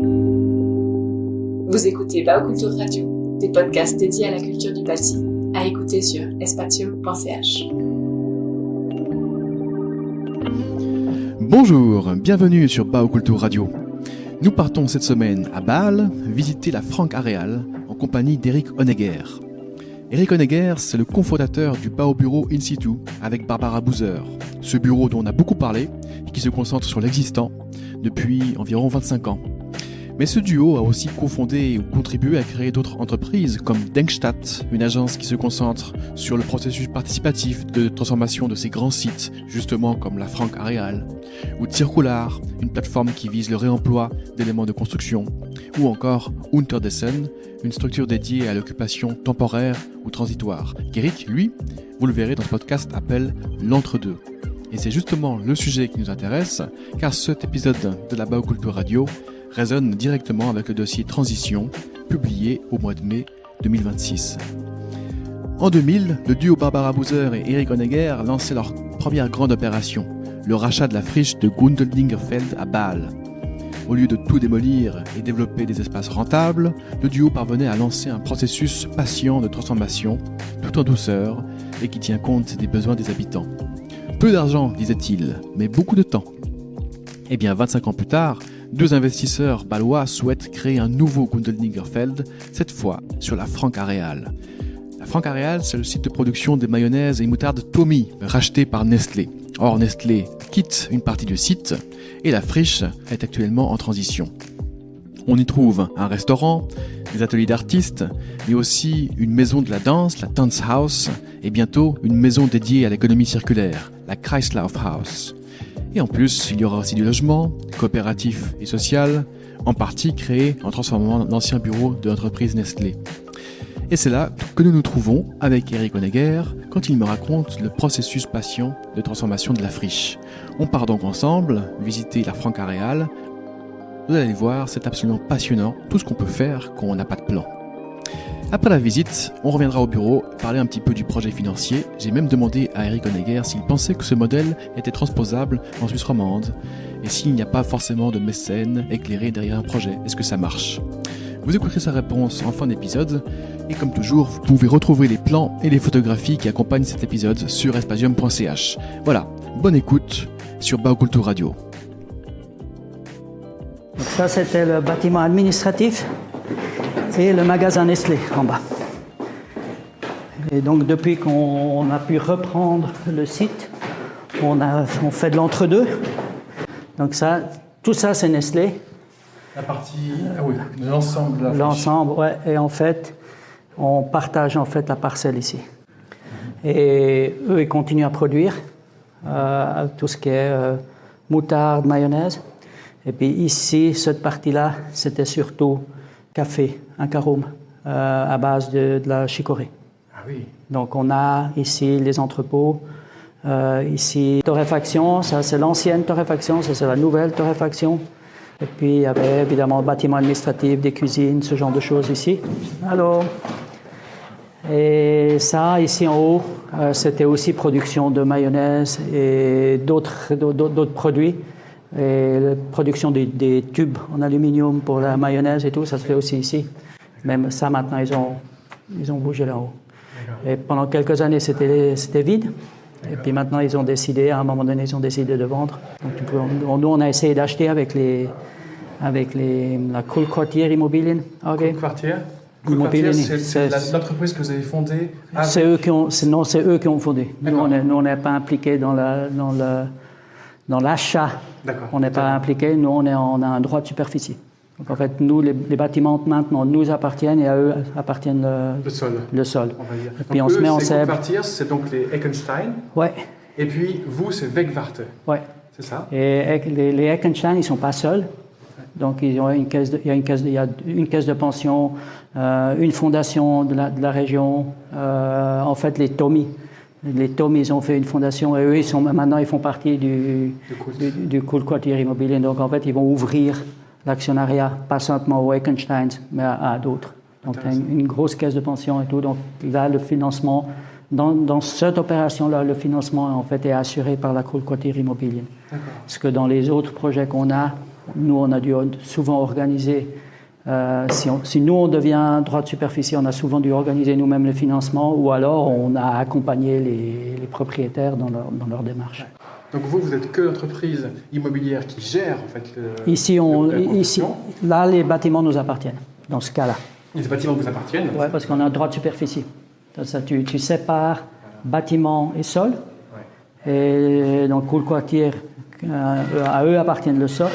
Vous écoutez Baoculture Radio, des podcasts dédiés à la culture du bâti, à écouter sur espatium.ch. Bonjour, bienvenue sur Baoculture Radio. Nous partons cette semaine à Bâle visiter la Franck Areal en compagnie d'Eric Honegger. Eric Honegger, c'est le cofondateur du Bao Bureau In Situ avec Barbara Boozer. Ce bureau dont on a beaucoup parlé et qui se concentre sur l'existant depuis environ 25 ans. Mais ce duo a aussi cofondé ou contribué à créer d'autres entreprises comme Denkstadt, une agence qui se concentre sur le processus participatif de transformation de ces grands sites, justement comme la Franck Areal, ou Circular, une plateforme qui vise le réemploi d'éléments de construction, ou encore Unterdessen, une structure dédiée à l'occupation temporaire ou transitoire, qu'Eric, lui, vous le verrez dans ce podcast, appelle l'entre-deux. Et c'est justement le sujet qui nous intéresse, car cet épisode de la Baoculture Radio résonne directement avec le dossier Transition, publié au mois de mai 2026. En 2000, le duo Barbara Boozer et Eric Honegger lançaient leur première grande opération, le rachat de la friche de Gundeldingerfeld à Bâle. Au lieu de tout démolir et développer des espaces rentables, le duo parvenait à lancer un processus patient de transformation, tout en douceur, et qui tient compte des besoins des habitants. Peu d'argent, disait-il, mais beaucoup de temps. Eh bien, 25 ans plus tard, deux investisseurs bâlois souhaitent créer un nouveau Gundeldingerfeld, cette fois sur la Franck Areal. La Franck Areal, c'est le site de production des mayonnaises et moutardes Tommy, racheté par Nestlé. Or, Nestlé quitte une partie du site et la friche est actuellement en transition. On y trouve un restaurant, des ateliers d'artistes, mais aussi une maison de la danse, la Tanzhaus, et bientôt une maison dédiée à l'économie circulaire, la Kreislaufhaus. Et en plus, il y aura aussi du logement, coopératif et social, en partie créé en transformant l'ancien bureau de l'entreprise Nestlé. Et c'est là que nous nous trouvons avec Eric Honegger quand il me raconte le processus patient de transformation de la friche. On part donc ensemble visiter la Franck Areal. Vous allez voir, c'est absolument passionnant, tout ce qu'on peut faire quand on n'a pas de plan. Après la visite, on reviendra au bureau, parler un petit peu du projet financier. J'ai même demandé à Eric Honegger s'il pensait que ce modèle était transposable en Suisse romande et s'il n'y a pas forcément de mécène éclairé derrière un projet. Est-ce que ça marche ? Vous écouterez sa réponse en fin d'épisode et comme toujours, vous pouvez retrouver les plans et les photographies qui accompagnent cet épisode sur espatium.ch. Voilà, bonne écoute sur Baoculture Radio. Donc ça, c'était le bâtiment administratif et le magasin Nestlé en bas. Et donc, depuis qu'on a pu reprendre le site, on fait de l'entre-deux. Donc ça, tout ça, c'est Nestlé. La partie, l'ensemble de la friche. L'ensemble, ouais. Et en fait, on partage en fait la parcelle ici. Et eux, ils continuent à produire tout ce qui est moutarde, mayonnaise. Et puis ici, cette partie-là, c'était surtout café, un carum, à base de la chicorée. Ah oui. Donc on a ici les entrepôts, ici torréfaction, ça c'est l'ancienne torréfaction, ça c'est la nouvelle torréfaction. Et puis il y avait évidemment le bâtiment administratif, des cuisines, ce genre de choses ici. Alors, et ça ici en haut, c'était aussi production de mayonnaise et d'autres produits. Et la production des tubes en aluminium pour la mayonnaise et tout, ça se fait aussi ici. Même ça, maintenant, ils ont bougé là-haut. Et pendant quelques années, c'était vide. D'accord. Et puis maintenant, ils ont décidé, à un moment donné, de vendre. Donc, nous, on a essayé d'acheter avec la Kullquartier Immobilien. Okay. Kullquartier, c'est l'entreprise que vous avez fondée. C'est eux qui ont fondé. Nous, on n'est pas impliqués dans l'achat. D'accord. On n'est pas impliqué, nous on a un droit de superficie. Donc en fait, nous, les bâtiments maintenant nous appartiennent et à eux appartiennent le sol. On va dire. Et puis donc on se met en sève. C'est donc les Eckenstein. Ouais. Et puis vous, c'est Wegwarte. Ouais. C'est ça. Et les Eckenstein, ils ne sont pas seuls. Donc ils ont il y a une caisse de pension, une fondation de la région. En fait, les Tommy. Les Tommy, ils ont fait une fondation et eux, maintenant, ils font partie du Kullquartier Immobilien. Donc, en fait, ils vont ouvrir l'actionnariat, pas simplement aux Eckenstein, mais à d'autres. Donc, il y a une grosse caisse de pension et tout. Donc, là, le financement, dans cette opération-là, le financement, en fait, est assuré par la Kullquartier Immobilien. Parce que dans les autres projets qu'on a, nous, on a dû souvent organiser, si nous, on devient droit de superficie, on a souvent dû organiser nous-mêmes le financement ou alors on a accompagné les propriétaires dans leur démarche. Donc vous êtes que l'entreprise immobilière qui gère en fait ici, là, les bâtiments nous appartiennent, dans ce cas-là. Les bâtiments vous appartiennent? Oui, parce qu'on a un droit de superficie. Ça, tu sépares bâtiment et sol. Ouais. Et donc, Coolquartier, à eux appartiennent le sol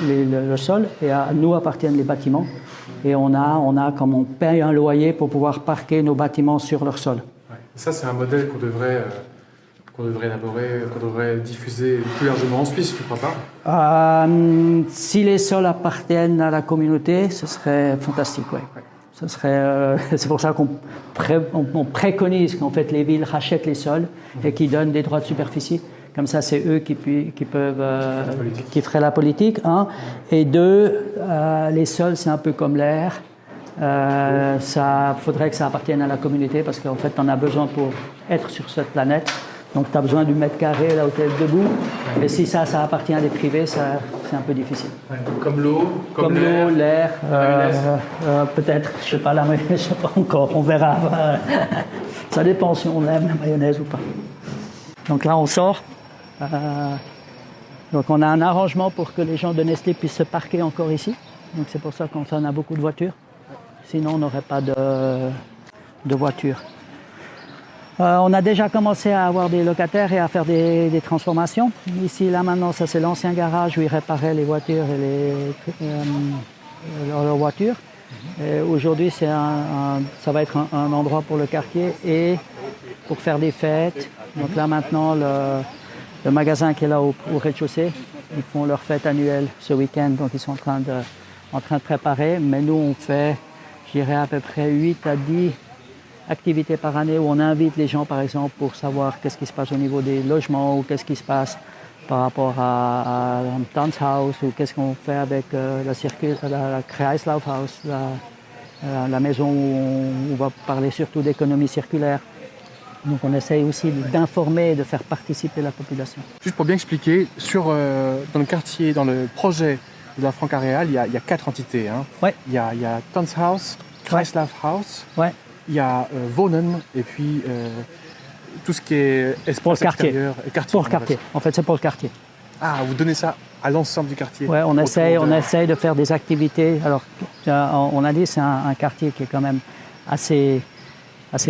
et à nous appartiennent les bâtiments. Et on a comme on paye un loyer pour pouvoir parquer nos bâtiments sur leur sol. Ouais. Ça, c'est un modèle qu'on devrait élaborer, qu'on devrait diffuser plus largement en Suisse, tu ne crois pas? Si les sols appartiennent à la communauté, ce serait fantastique, oui. Ouais. Ce serait, c'est pour ça qu'on préconise qu'en fait les villes rachètent les sols et qui donnent des droits de superficie. Comme ça, c'est eux qui feraient la politique. Un. Et deux, les sols, c'est un peu comme l'air. Ça faudrait que ça appartienne à la communauté parce qu'en fait, on a besoin pour être sur cette planète. Donc, tu as besoin du mètre carré là où tu es debout. Et si ça appartient à des privés, c'est un peu difficile. Ouais, comme l'eau, comme l'air, peut-être, je ne sais pas, je ne sais pas encore, on verra. Ça dépend si on aime la mayonnaise ou pas. Donc là, on sort. Donc, on a un arrangement pour que les gens de Nestlé puissent se parquer encore ici. Donc, c'est pour ça qu'on a beaucoup de voitures. Sinon, on n'aurait pas de voitures. On a déjà commencé à avoir des locataires et à faire des transformations. Ici, là, maintenant, ça c'est l'ancien garage où ils réparaient les voitures et leurs voitures. Aujourd'hui, ça va être un endroit pour le quartier et pour faire des fêtes. Donc là, maintenant, le magasin qui est là au rez-de-chaussée, ils font leur fête annuelle ce week-end. Donc, ils sont en train de préparer. Mais nous, on fait, je dirais, à peu près 8 à 10 activités par année où on invite les gens, par exemple, pour savoir qu'est-ce qui se passe au niveau des logements ou qu'est-ce qui se passe par rapport à un Tanzhaus ou qu'est-ce qu'on fait avec la Kreislaufhaus, la maison où on va parler surtout d'économie circulaire. Donc on essaye aussi d'informer et de faire participer la population. Juste pour bien expliquer, dans le quartier, dans le projet de la Franck Areal, il y a 4 entités. Hein. Ouais. Il y a Tanzhaus, Kreislaufhaus. Ouais. Il y a Wohnen et puis tout ce qui est espace extérieur et quartier. Pour le quartier. En fait, c'est pour le quartier. Ah, vous donnez ça à l'ensemble du quartier? Oui, on essaye de faire des activités. Alors, on a dit que c'est un quartier qui est quand même assez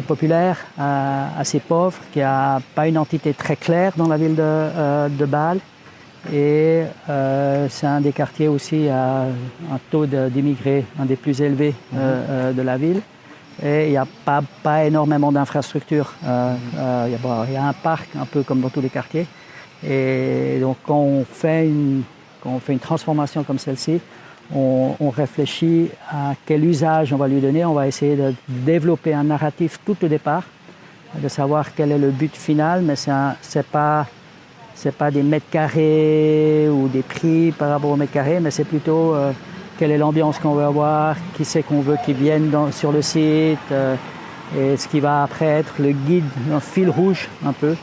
populaire, assez pauvre, qui n'a pas une entité très claire dans la ville de Bâle. Et c'est un des quartiers aussi à un taux d'immigrés, un des plus élevés de la ville. Et il n'y a pas énormément d'infrastructures. Il y a un parc, un peu comme dans tous les quartiers. Et donc, quand on fait une transformation comme celle-ci, on réfléchit à quel usage on va lui donner. On va essayer de développer un narratif tout au départ, de savoir quel est le but final, mais c'est pas des mètres carrés ou des prix par rapport aux mètres carrés, mais c'est plutôt quelle est l'ambiance qu'on veut avoir, qui c'est qu'on veut qu'ils viennent sur le site, et ce qui va après être le guide, un fil rouge un peu.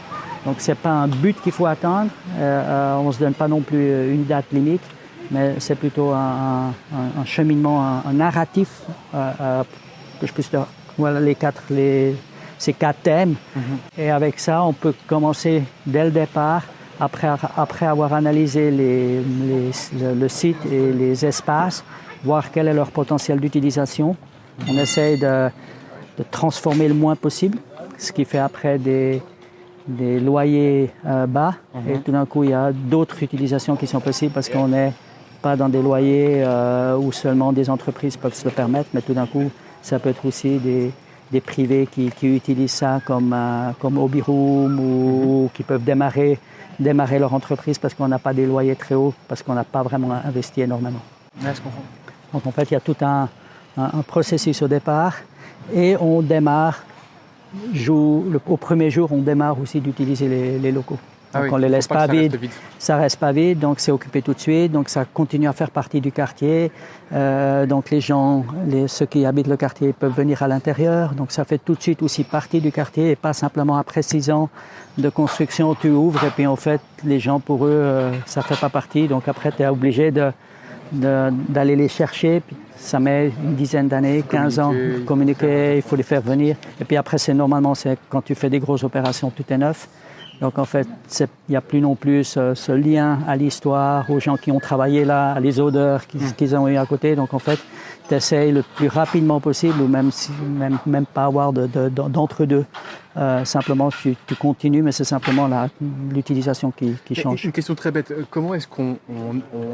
Donc c'est pas un but qu'il faut atteindre, on ne se donne pas non plus une date limite, mais c'est plutôt un cheminement, un narratif que je puisse dire. Voilà ces 4 thèmes. Et avec ça, on peut commencer dès le départ, après avoir analysé le site et les espaces, voir quel est leur potentiel d'utilisation. On essaye de transformer le moins possible, ce qui fait après des loyers bas. Et tout d'un coup, il y a d'autres utilisations qui sont possibles parce qu'on n'est pas dans des loyers où seulement des entreprises peuvent se le permettre, mais tout d'un coup, ça peut être aussi des privés qui utilisent ça comme hobby room ou qui peuvent démarrer leur entreprise parce qu'on n'a pas des loyers très hauts, parce qu'on n'a pas vraiment investi énormément. Ouais, je comprends. Donc en fait, il y a tout un processus au départ et on démarre, au premier jour, on démarre aussi d'utiliser les locaux. Donc on ne les laisse pas vides, ça reste pas vide, donc c'est occupé tout de suite, donc ça continue à faire partie du quartier. Donc les gens, ceux qui habitent le quartier peuvent venir à l'intérieur, donc ça fait tout de suite aussi partie du quartier et pas simplement après 6 ans de construction, tu ouvres et puis en fait les gens pour eux ça fait pas partie, donc après tu es obligé de d'aller les chercher. Puis ça met une dizaine d'années, 15 ans, communiquer, il faut les faire venir. Et puis après, c'est quand tu fais des grosses opérations, tout est neuf. Donc en fait, il n'y a plus non plus ce lien à l'histoire, aux gens qui ont travaillé là, à les odeurs qu'ils ont eu à côté. Donc en fait, tu essayes le plus rapidement possible, ou même pas avoir d'entre-deux. Simplement, tu continues, mais c'est simplement l'utilisation qui change. Une question très bête. Comment est-ce qu'on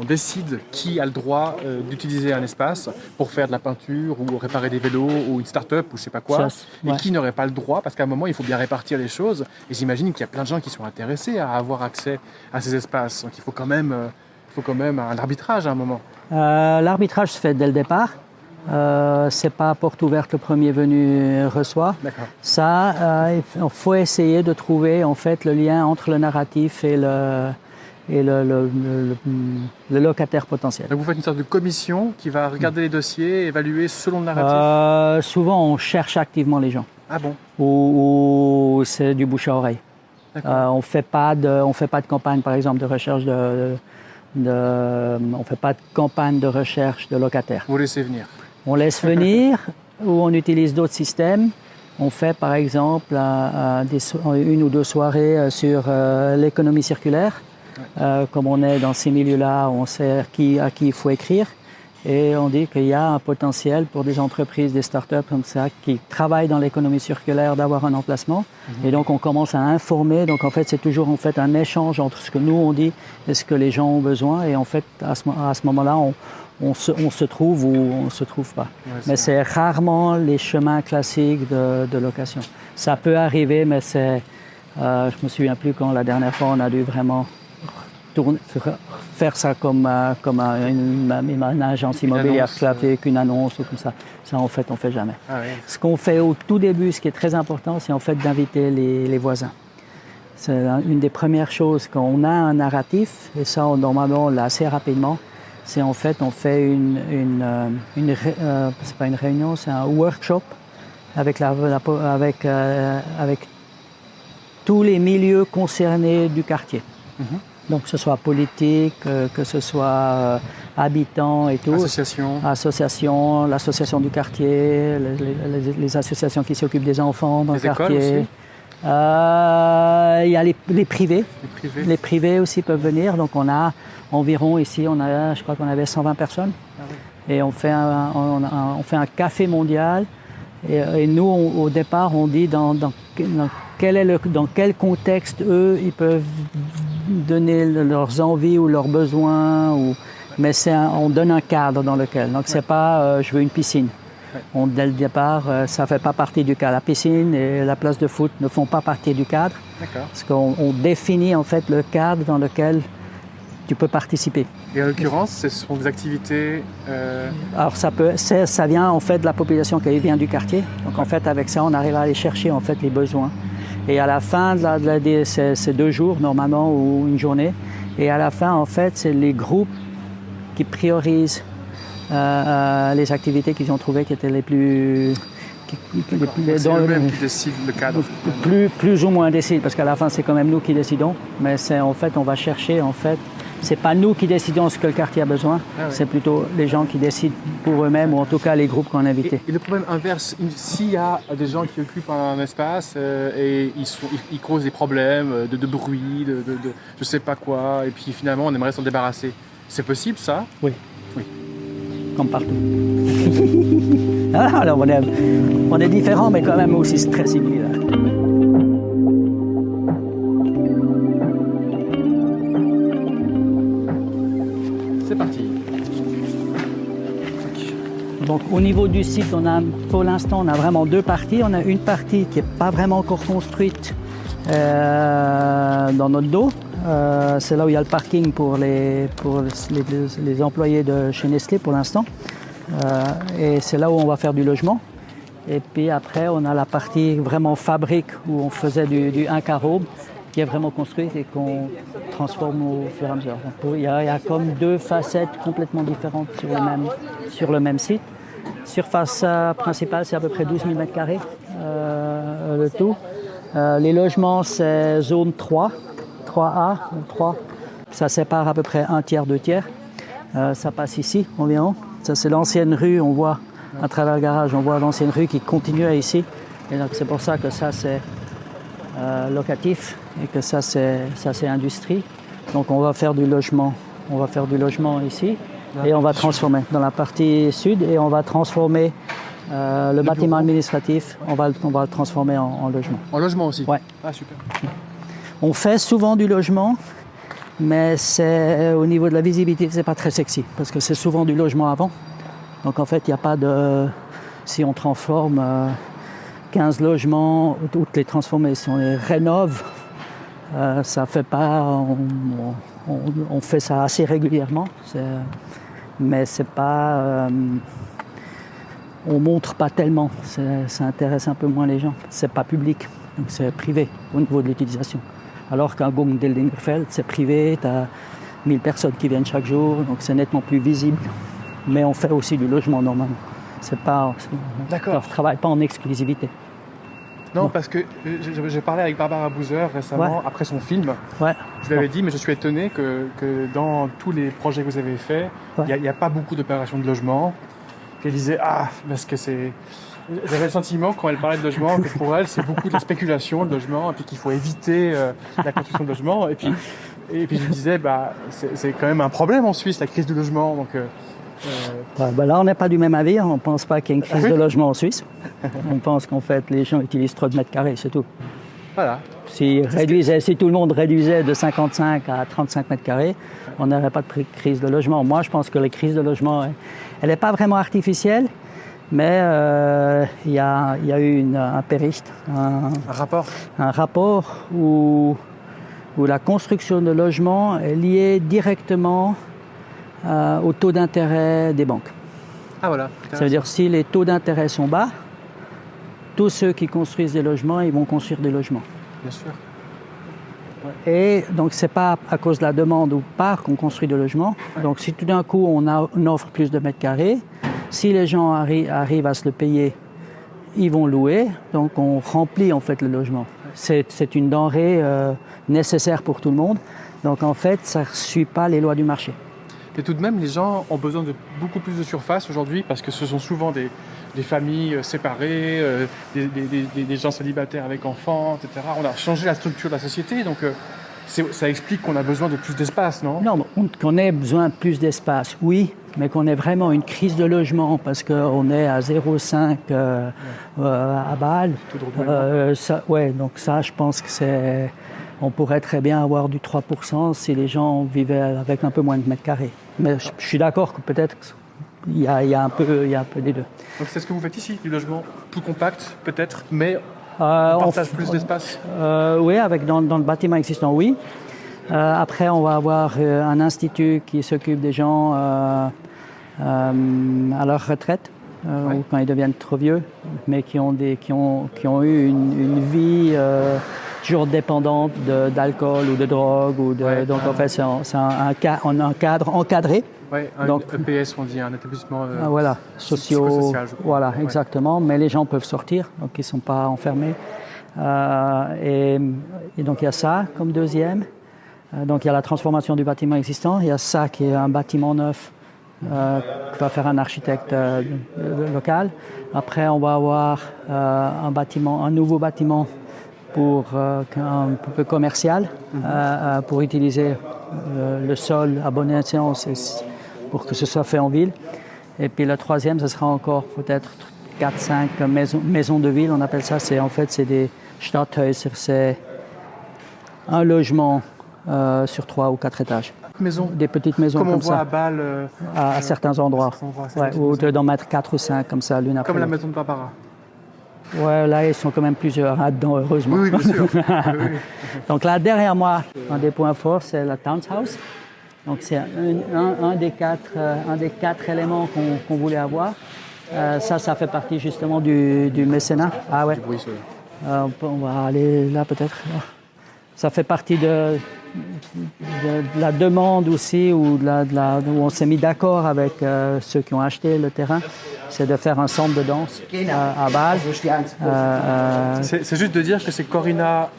décide qui a le droit d'utiliser un espace pour faire de la peinture ou réparer des vélos ou une start-up ou je sais pas quoi, et qui n'aurait pas le droit? Parce qu'à un moment, il faut bien répartir les choses. Et j'imagine qu'il y a plein de gens qui sont intéressés à avoir accès à ces espaces. Donc il faut quand même un arbitrage à un moment. L'arbitrage se fait dès le départ. C'est pas porte ouverte, le premier venu reçoit. D'accord. Ça, il faut essayer de trouver en fait le lien entre le narratif et le locataire potentiel. Donc vous faites une sorte de commission qui va regarder les dossiers, évaluer selon le narratif. Souvent, on cherche activement les gens. Ah bon? Ou c'est du bouche à oreille. On fait pas de campagne, par exemple, de recherche on fait pas de campagne de recherche de locataires. Vous laissez venir. On laisse venir ou on utilise d'autres systèmes. On fait par exemple une ou deux soirées sur l'économie circulaire. Comme on est dans ces milieux-là, on sait à qui il faut écrire. Et on dit qu'il y a un potentiel pour des entreprises, des startups comme ça, qui travaillent dans l'économie circulaire, d'avoir un emplacement. Et donc on commence à informer. Donc en fait, c'est toujours un échange entre ce que nous on dit et ce que les gens ont besoin. Et en fait, à ce moment-là, on se trouve ou on ne se trouve pas. Ouais, mais c'est rarement les chemins classiques de location. Ça peut arriver, mais je me souviens plus quand la dernière fois on a dû vraiment faire ça comme une agence immobilière avec une annonce ou comme ça. Ça, en fait, on ne fait jamais. Ah oui. Ce qu'on fait au tout début, ce qui est très important, c'est en fait d'inviter les voisins. C'est une des premières choses quand on a un narratif, et ça, normalement, on l'a assez rapidement. C'est en fait, on fait c'est pas une réunion, c'est un workshop avec tous les milieux concernés du quartier. Mm-hmm. Donc que ce soit politique, que ce soit habitants et tout. Association, l'association du quartier, les associations qui s'occupent des enfants dans le quartier. Il y a les privés. Les privés aussi peuvent venir. Donc on a environ ici, je crois qu'on avait 120 personnes. Ah oui. Et on fait un café mondial. Et nous, au départ, on dit dans quel contexte eux, ils peuvent donner leurs envies ou leurs besoins. Mais on donne un cadre dans lequel. Donc c'est pas je veux une piscine. Dès le départ, ça ne fait pas partie du cadre. La piscine et la place de foot ne font pas partie du cadre. D'accord. Parce qu'on définit en fait le cadre dans lequel tu peux participer. Et en l'occurrence, ce sont des activités... Alors ça vient en fait de la population qui vient du quartier. Donc en fait avec ça, on arrive à aller chercher en fait les besoins. Et à la fin c'est 2 jours normalement ou une journée. Et à la fin en fait, c'est les groupes qui priorisent les activités qu'ils ont trouvées qui étaient les plus... C'est eux-mêmes qui décident le cadre. Plus ou moins décident, parce qu'à la fin c'est quand même nous qui décidons. Mais c'est en fait, on va chercher en fait... C'est pas nous qui décidons ce que le quartier a besoin, c'est plutôt les gens qui décident pour eux-mêmes, ou en tout cas les groupes qu'on a invités. Et le problème inverse, s'il y a des gens qui occupent un espace et ils causent des problèmes de bruit, de je sais pas quoi, et puis finalement on aimerait s'en débarrasser, c'est possible ça? Oui. Comme partout. Alors on est différents, mais quand même aussi très similaires. C'est parti. Donc au niveau du site, pour l'instant, on a vraiment 2 parties. On a une partie qui n'est pas vraiment encore construite dans notre dos. C'est là où il y a le parking pour les employés de chez Nestlé pour l'instant. Et c'est là où on va faire du logement. Et puis après, on a la partie vraiment fabrique où on faisait du 1 carreau qui est vraiment construite et qu'on transforme au fur et à mesure. Donc, il y a comme 2 facettes complètement différentes sur le même site. Surface principale, c'est à peu près 12 000 m², le tout. Les logements, c'est zone 3, 3A, 3. Ça sépare à peu près 1 tiers, 2 tiers. Ça passe ici environ. Ça, c'est l'ancienne rue, on voit à travers le garage, on voit l'ancienne rue qui continue ici. Et donc c'est pour ça que ça c'est locatif et que ça c'est industrie. Donc on va faire du logement. On va faire du logement ici et on va transformer dans la partie sud et on va transformer le bâtiment administratif. On va le transformer en logement. En logement aussi? Ouais. Ah, super. On fait souvent du logement, mais au niveau de la visibilité, c'est pas très sexy parce que c'est souvent du logement avant. Donc en fait, il n'y a pas de... Si on transforme 15 logements, toutes les transformer, si on les rénove, ça fait pas... On fait ça assez régulièrement, mais c'est pas... on montre pas tellement, ça intéresse un peu moins les gens. C'est pas public, donc c'est privé au niveau de l'utilisation. Alors qu'un Gong Dellingerfeld, c'est privé, tu as 1000 personnes qui viennent chaque jour, donc c'est nettement plus visible. Mais on fait aussi du logement normalement. D'accord. On ne travaille pas en exclusivité. Non, parce que j'ai parlé avec Barbara Boozer récemment, après son film. Ouais. Je lui avais dit, mais je suis étonné que dans tous les projets que vous avez faits, il n'y a pas beaucoup d'opérations de logement. Puis elle disait, parce que c'est... J'avais le sentiment, quand elle parlait de logement, que pour elle, c'est beaucoup de spéculation de logement, et puis qu'il faut éviter la construction de logement. Et puis je lui disais, c'est quand même un problème en Suisse, la crise du logement. Donc, là, on n'est pas du même avis. On ne pense pas qu'il y ait une crise de logement en Suisse. On pense qu'en fait, les gens utilisent trop de mètres carrés, c'est tout. Voilà. Si tout le monde réduisait de 55 à 35 mètres carrés, on n'aurait pas de crise de logement. Moi, je pense que la crise de logement, elle n'est pas vraiment artificielle, mais il y a eu un Bericht, un rapport où la construction de logements est liée directement au taux d'intérêt des banques. Ah voilà. Ça veut dire si les taux d'intérêt sont bas, tous ceux qui construisent des logements, ils vont construire des logements. Bien sûr. Et donc c'est pas à cause de la demande ou pas qu'on construit des logements. Ouais. Donc si tout d'un coup on offre plus de mètres carrés, si les gens arrivent à se le payer, ils vont louer. Donc on remplit en fait le logement. C'est une denrée nécessaire pour tout le monde. Donc en fait ça ne suit pas les lois du marché. Et tout de même, les gens ont besoin de beaucoup plus de surface aujourd'hui parce que ce sont souvent des familles séparées, des gens célibataires avec enfants, etc. On a changé la structure de la société, donc ça explique qu'on a besoin de plus d'espace, non? Non, qu'on ait besoin de plus d'espace, oui, mais qu'on ait vraiment une crise de logement parce qu'on est à 0,5 à Bâle. Donc ça, je pense que c'est... On pourrait très bien avoir du 3% si les gens vivaient avec un peu moins de mètres carrés. Mais je suis d'accord que peut-être il y a un peu des deux. Donc c'est ce que vous faites ici, du logement plus compact peut-être, mais on partage plus d'espace? Oui, dans le bâtiment existant, oui. Après, on va avoir un institut qui s'occupe des gens à leur retraite, ou quand ils deviennent trop vieux, mais qui ont eu une vie... toujours dépendante d'alcool ou de drogue. Donc en fait, c'est un cadre encadré. Oui, un EPS, on dit, un établissement psychosocial. Voilà, exactement. Mais les gens peuvent sortir, donc ils ne sont pas enfermés. Et donc il y a ça comme deuxième. Donc il y a la transformation du bâtiment existant. Il y a ça qui est un bâtiment neuf que va faire un architecte local. Après, on va avoir un nouveau bâtiment un peu commercial, pour utiliser le sol à bonne séance pour que ce soit fait en ville. Et puis le troisième, ce sera encore peut-être 4-5 maisons de ville, on appelle ça. C'est des Stadthäuser, c'est un logement sur 3 ou 4 étages. Des petites maisons comme ça. Comme on voit à Bâle. À certains endroits. Ou d'en mettre 4 ou 5 comme ça, l'une après l'autre. Comme la maison de Barbara. Ouais, là, ils sont quand même plusieurs là-dedans, heureusement. Oui, bien sûr. Oui. Donc là, derrière moi, un des points forts, c'est la Townhouse. Donc c'est un des quatre éléments qu'on voulait avoir. Ça fait partie justement du mécénat. Ah ouais. On va aller là peut-être. Ça fait partie de la demande aussi, où on s'est mis d'accord avec ceux qui ont acheté le terrain, c'est de faire un centre de danse à Bâle. C'est juste de dire que c'est Corinna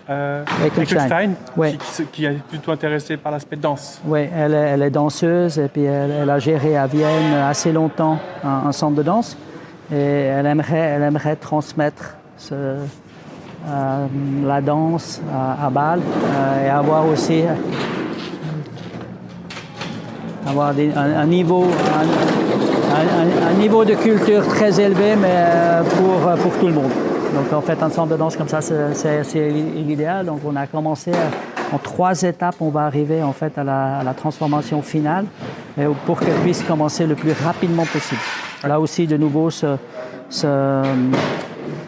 Eckenstein qui est plutôt intéressée par l'aspect danse. Oui, elle est danseuse et puis elle a géré à Vienne assez longtemps un centre de danse et elle aimerait transmettre la danse à Bâle et avoir aussi un niveau de culture très élevé, mais pour tout le monde. Donc en fait, un centre de danse comme ça, c'est l'idéal. Donc on a commencé en 3 étapes. On va arriver en fait à la transformation finale, pour qu'elle puisse commencer le plus rapidement possible. Là aussi, de nouveau,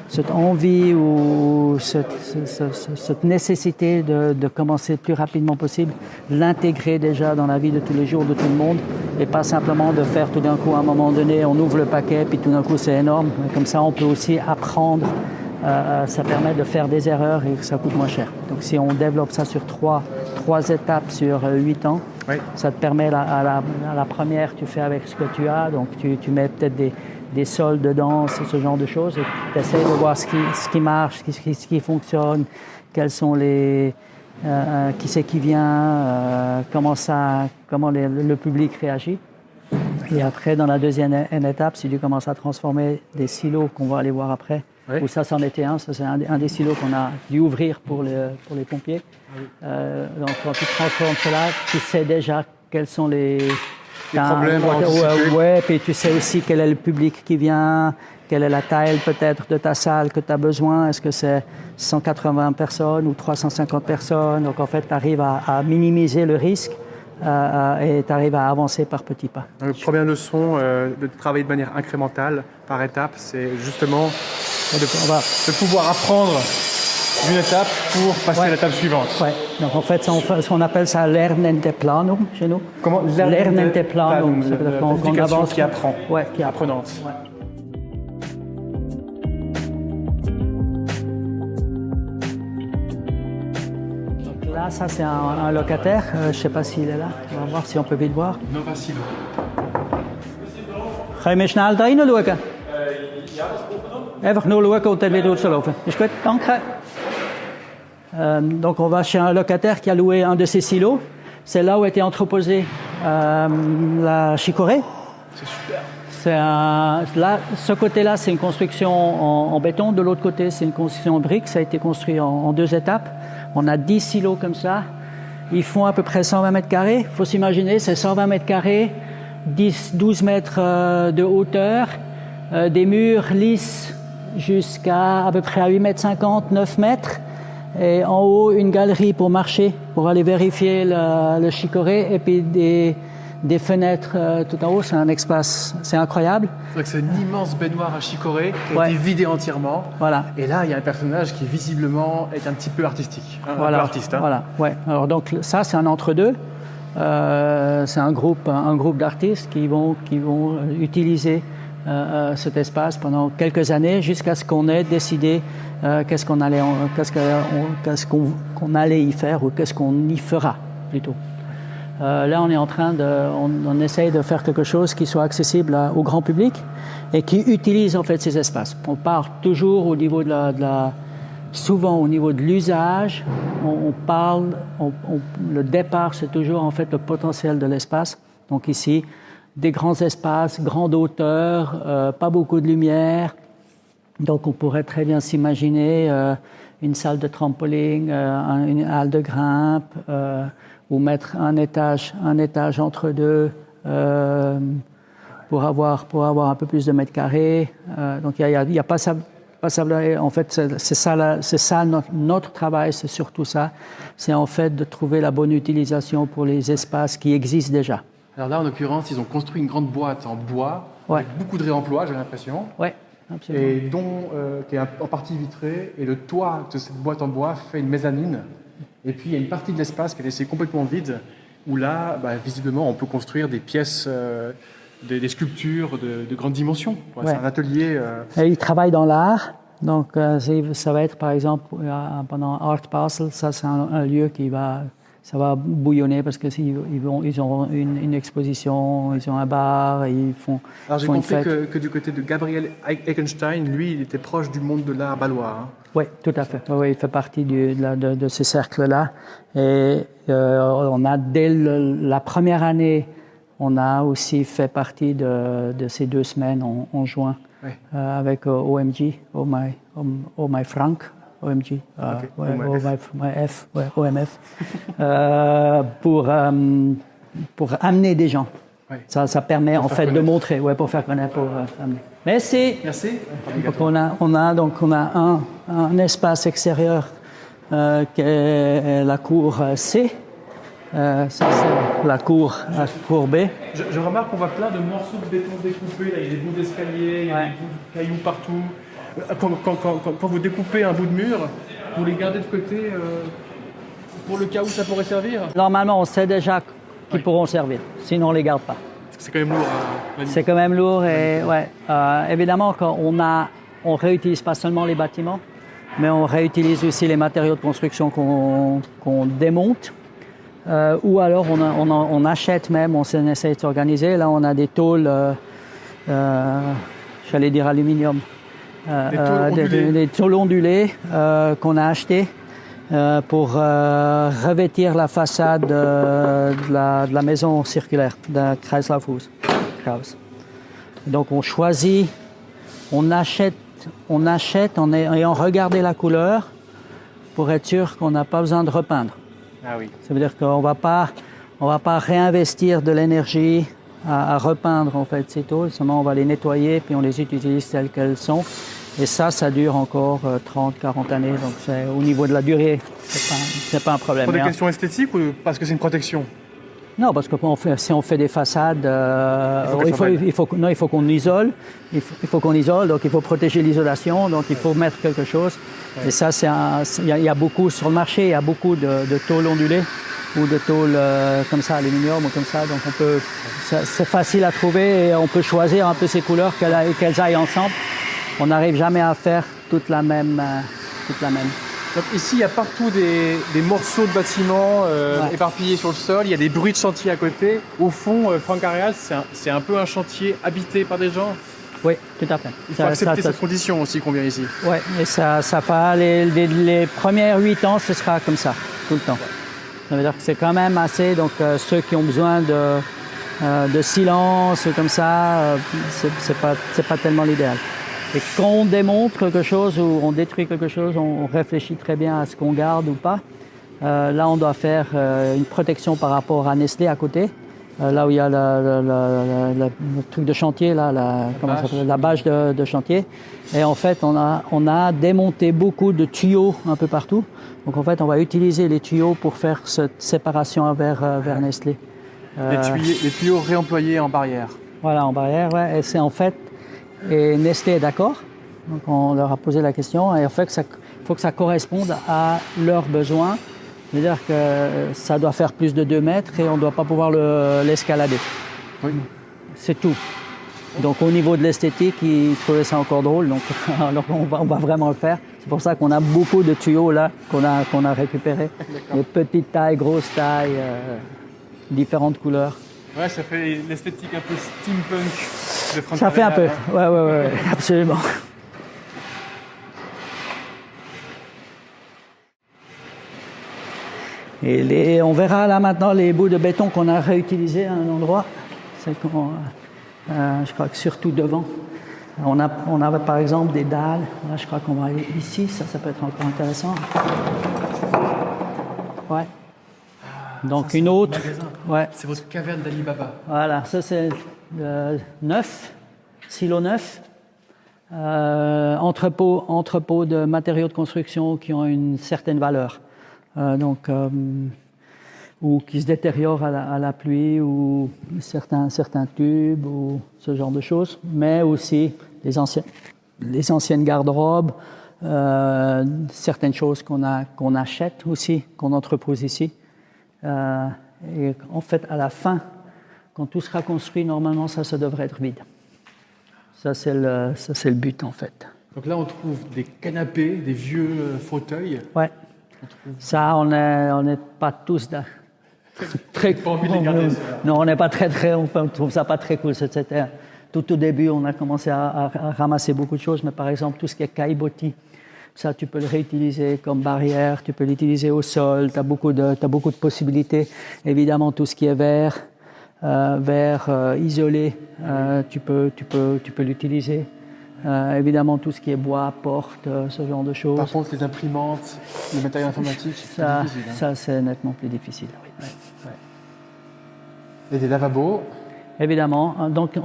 cette envie ou cette nécessité de commencer le plus rapidement possible, l'intégrer déjà dans la vie de tous les jours de tout le monde et pas simplement de faire tout d'un coup, à un moment donné, on ouvre le paquet puis tout d'un coup c'est énorme. Comme ça, on peut aussi apprendre. Ça permet de faire des erreurs et que ça coûte moins cher. Donc si on développe ça sur 3 étapes sur 8 ans, oui. Ça te permet à la première, tu fais avec ce que tu as, donc tu mets peut-être des sols de danse, ce genre de choses, et tu essaies de voir ce qui marche, ce qui fonctionne, quels sont les... qui c'est qui vient, comment le public réagit. Et après, dans la deuxième étape, si tu commences à transformer des silos qu'on va aller voir après, oui. Où ça c'en était ça c'est un des silos qu'on a dû ouvrir pour les pompiers. Oui. Donc quand tu transformes cela, tu sais déjà quels sont les problèmes. Ouais, puis tu sais aussi quel est le public qui vient, quelle est la taille peut-être de ta salle que tu as besoin. Est-ce que c'est 180 personnes ou 350 personnes? Donc en fait, tu arrives à minimiser le risque. Et tu arrives à avancer par petits pas. La première leçon de travailler de manière incrémentale, par étape, c'est justement de pouvoir apprendre d'une étape pour passer à l'étape suivante. Ouais. Donc en fait, on appelle ça lernende planum chez nous. Comment? Lernende planum. L'éducation qui apprend. Ouais, qui apprenante. Ouais. Là, ça c'est un locataire. Je ne sais pas s'il est là. On va voir si on peut vite voir. Nova Silo. Ga je me snel da rein schauen? Einfach nur schauen und dann wieder rauslaufen. Ist gut? Danke. Donc on va chez un locataire qui a loué un de ces silos. C'est là où était entreposée la chicorée. C'est super. Ce côté-là, c'est une construction en béton. De l'autre côté, c'est une construction en briques. Ça a été construit en 2 étapes. On a 10 silos comme ça. Ils font à peu près 120 mètres carrés. Il faut s'imaginer, c'est 120 mètres carrés, 12 mètres de hauteur, des murs lisses jusqu'à peu près à 8 mètres 50, 9 mètres. Et en haut, une galerie pour marcher, pour aller vérifier le chicorée. Et puis des fenêtres tout en haut, c'est un espace, c'est incroyable. C'est vrai que c'est une immense baignoire à chicorée qui a été vidée entièrement. Voilà. Et là, il y a un personnage qui visiblement est un petit peu artistique, un voilà. peu artiste. Hein. Voilà. Ouais. Alors donc ça, c'est un entre-deux. C'est un groupe d'artistes qui vont utiliser cet espace pendant quelques années jusqu'à ce qu'on ait décidé qu'est-ce qu'on allait y faire ou qu'est-ce qu'on y fera plutôt. Là, on est en train on essaye de faire quelque chose qui soit accessible au grand public et qui utilise en fait ces espaces. On part toujours au niveau souvent au niveau de l'usage. Le départ, c'est toujours en fait le potentiel de l'espace. Donc ici, des grands espaces, grande hauteur, pas beaucoup de lumière. Donc on pourrait très bien s'imaginer une salle de trampoline, une halle de grimpe. Ou mettre un étage entre deux pour avoir un peu plus de mètres carrés. Donc il y a pas ça. En fait, c'est ça notre travail, c'est surtout ça. C'est en fait de trouver la bonne utilisation pour les espaces qui existent déjà. Alors là, en l'occurrence, ils ont construit une grande boîte en bois, avec beaucoup de réemploi, j'ai l'impression. Oui, absolument. Et qui est en partie vitrée. Et le toit de cette boîte en bois fait une mezzanine. Et puis, il y a une partie de l'espace qui est laissée complètement vide, où là, visiblement, on peut construire des pièces, des sculptures de grande dimension. Ouais. C'est un atelier... Ils travaillent dans l'art. Donc, ça va être, par exemple, pendant Art Basel, ça, c'est un lieu qui va ça va bouillonner parce que ils ont une exposition, ils ont un bar, ils font. Alors j'ai font une compris fête. que du côté de Gabriel Eckenstein, lui, il était proche du monde de l'art bâlois. Hein. Oui, tout à fait. Oui, il fait partie de ces cercles-là. Et on a dès la première année, on a aussi fait partie de ces 2 semaines en juin avec OMG, Oh My Frank. OMG, OMF, pour amener des gens. Oui. Ça permet en fait de montrer, pour faire connaître, pour amener. Merci. Donc on a un espace extérieur qui est la cour C. Ça c'est la cour B. Je remarque qu'on voit plein de morceaux de béton découpés. Là, il y a des bouts d'escalier, il y a des bouts de cailloux partout. Quand vous découpez un bout de mur, vous les gardez de côté pour le cas où ça pourrait servir? Normalement, on sait déjà qu'ils pourront servir, sinon on ne les garde pas. C'est quand même lourd. C'est quand même lourd et évidemment, quand on réutilise pas seulement les bâtiments, mais on réutilise aussi les matériaux de construction qu'on démonte. Ou alors on achète même, on essaie de s'organiser. Là, on a des tôles, j'allais dire aluminium. Des tôles ondulées qu'on a achetées pour revêtir la façade de la maison circulaire de Kreislaufhaus. Donc on choisit, on achète en ayant regardé la couleur pour être sûr qu'on n'a pas besoin de repeindre. Ah oui. Ça veut dire qu'on va pas réinvestir de l'énergie à repeindre en fait ces tôles, seulement on va les nettoyer puis on les utilise telles qu'elles sont. Et ça dure encore 30-40 années, donc c'est, au niveau de la durée, c'est pas un problème. Pour des questions esthétiques ou parce que c'est une protection? Non, parce que si on fait des façades, il faut qu'on isole, il faut qu'on isole, donc il faut protéger l'isolation, donc il faut mettre quelque chose. Ouais. Et ça, il y a beaucoup sur le marché, il y a beaucoup de tôles ondulées ou de tôles comme ça, aluminium ou comme ça, donc c'est facile à trouver et on peut choisir un peu ces couleurs qu'elles aillent ensemble. On n'arrive jamais à faire toute la même. Donc ici, il y a partout des morceaux de bâtiments éparpillés sur le sol. Il y a des bruits de chantier à côté. Au fond, Frank Areal, c'est un peu un chantier habité par des gens. Oui, tout à fait. Il faut accepter cette condition aussi qu'on vient ici. Oui, et ça va, les premières 8 ans, ce sera comme ça, tout le temps. Ça veut dire que c'est quand même assez, donc ceux qui ont besoin de silence, comme ça, c'est pas tellement l'idéal. Et quand on démonte quelque chose ou on détruit quelque chose, on réfléchit très bien à ce qu'on garde ou pas. Là, on doit faire une protection par rapport à Nestlé à côté. Là où il y a le truc de chantier, là, la bâche de chantier. Et en fait, on a démonté beaucoup de tuyaux un peu partout. Donc en fait, on va utiliser les tuyaux pour faire cette séparation vers Nestlé. Les tuyaux réemployés en barrière. Voilà, en barrière, ouais. Et c'est en fait... Et Nestlé est d'accord, donc on leur a posé la question, et en fait, il faut que ça corresponde à leurs besoins. C'est-à-dire que ça doit faire plus de 2 mètres et on ne doit pas pouvoir l'escalader. Oui. C'est tout. Donc au niveau de l'esthétique, ils trouvaient ça encore drôle, donc alors on va vraiment le faire. C'est pour ça qu'on a beaucoup de tuyaux là qu'on a récupérés. Les petites tailles, grosses tailles, différentes couleurs. Ouais, ça fait l'esthétique un peu steampunk de Frank Ça fait un peu, Areal. ouais, absolument. Et on verra là maintenant les bouts de béton qu'on a réutilisés à un endroit. Je crois que surtout devant. On avait par exemple des dalles. Là, je crois qu'on va aller ici. Ça peut être encore intéressant. Ouais. Donc ça, une autre. Ouais. C'est votre caverne d'Ali Baba. Voilà, ça c'est silo neuf. Entrepôt de matériaux de construction qui ont une certaine valeur. Ou qui se détériorent à la pluie, ou certains tubes, ou ce genre de choses, mais aussi les anciennes garde-robes, certaines choses qu'on achète aussi, qu'on entrepose ici. Et en fait, à la fin, quand tout sera construit, normalement, ça devrait être vide. Ça, c'est le but, en fait. Donc là, on trouve des canapés, des vieux fauteuils. Ouais. Ça, on n'est pas tous très pas envie de les garder, non, on n'est pas très, on trouve ça pas très cool. C'était tout au début, on a commencé à ramasser beaucoup de choses, mais par exemple, tout ce qui est caillebotis, ça, tu peux le réutiliser comme barrière, tu peux l'utiliser au sol, tu as beaucoup de possibilités. Évidemment, tout ce qui est verre isolé, tu peux l'utiliser. Évidemment, tout ce qui est bois, porte, ce genre de choses. Par contre, les imprimantes, le matériel informatique, c'est plus difficile. Ça, c'est nettement plus difficile. Oui. Ouais. Et des lavabos. Évidemment. Donc,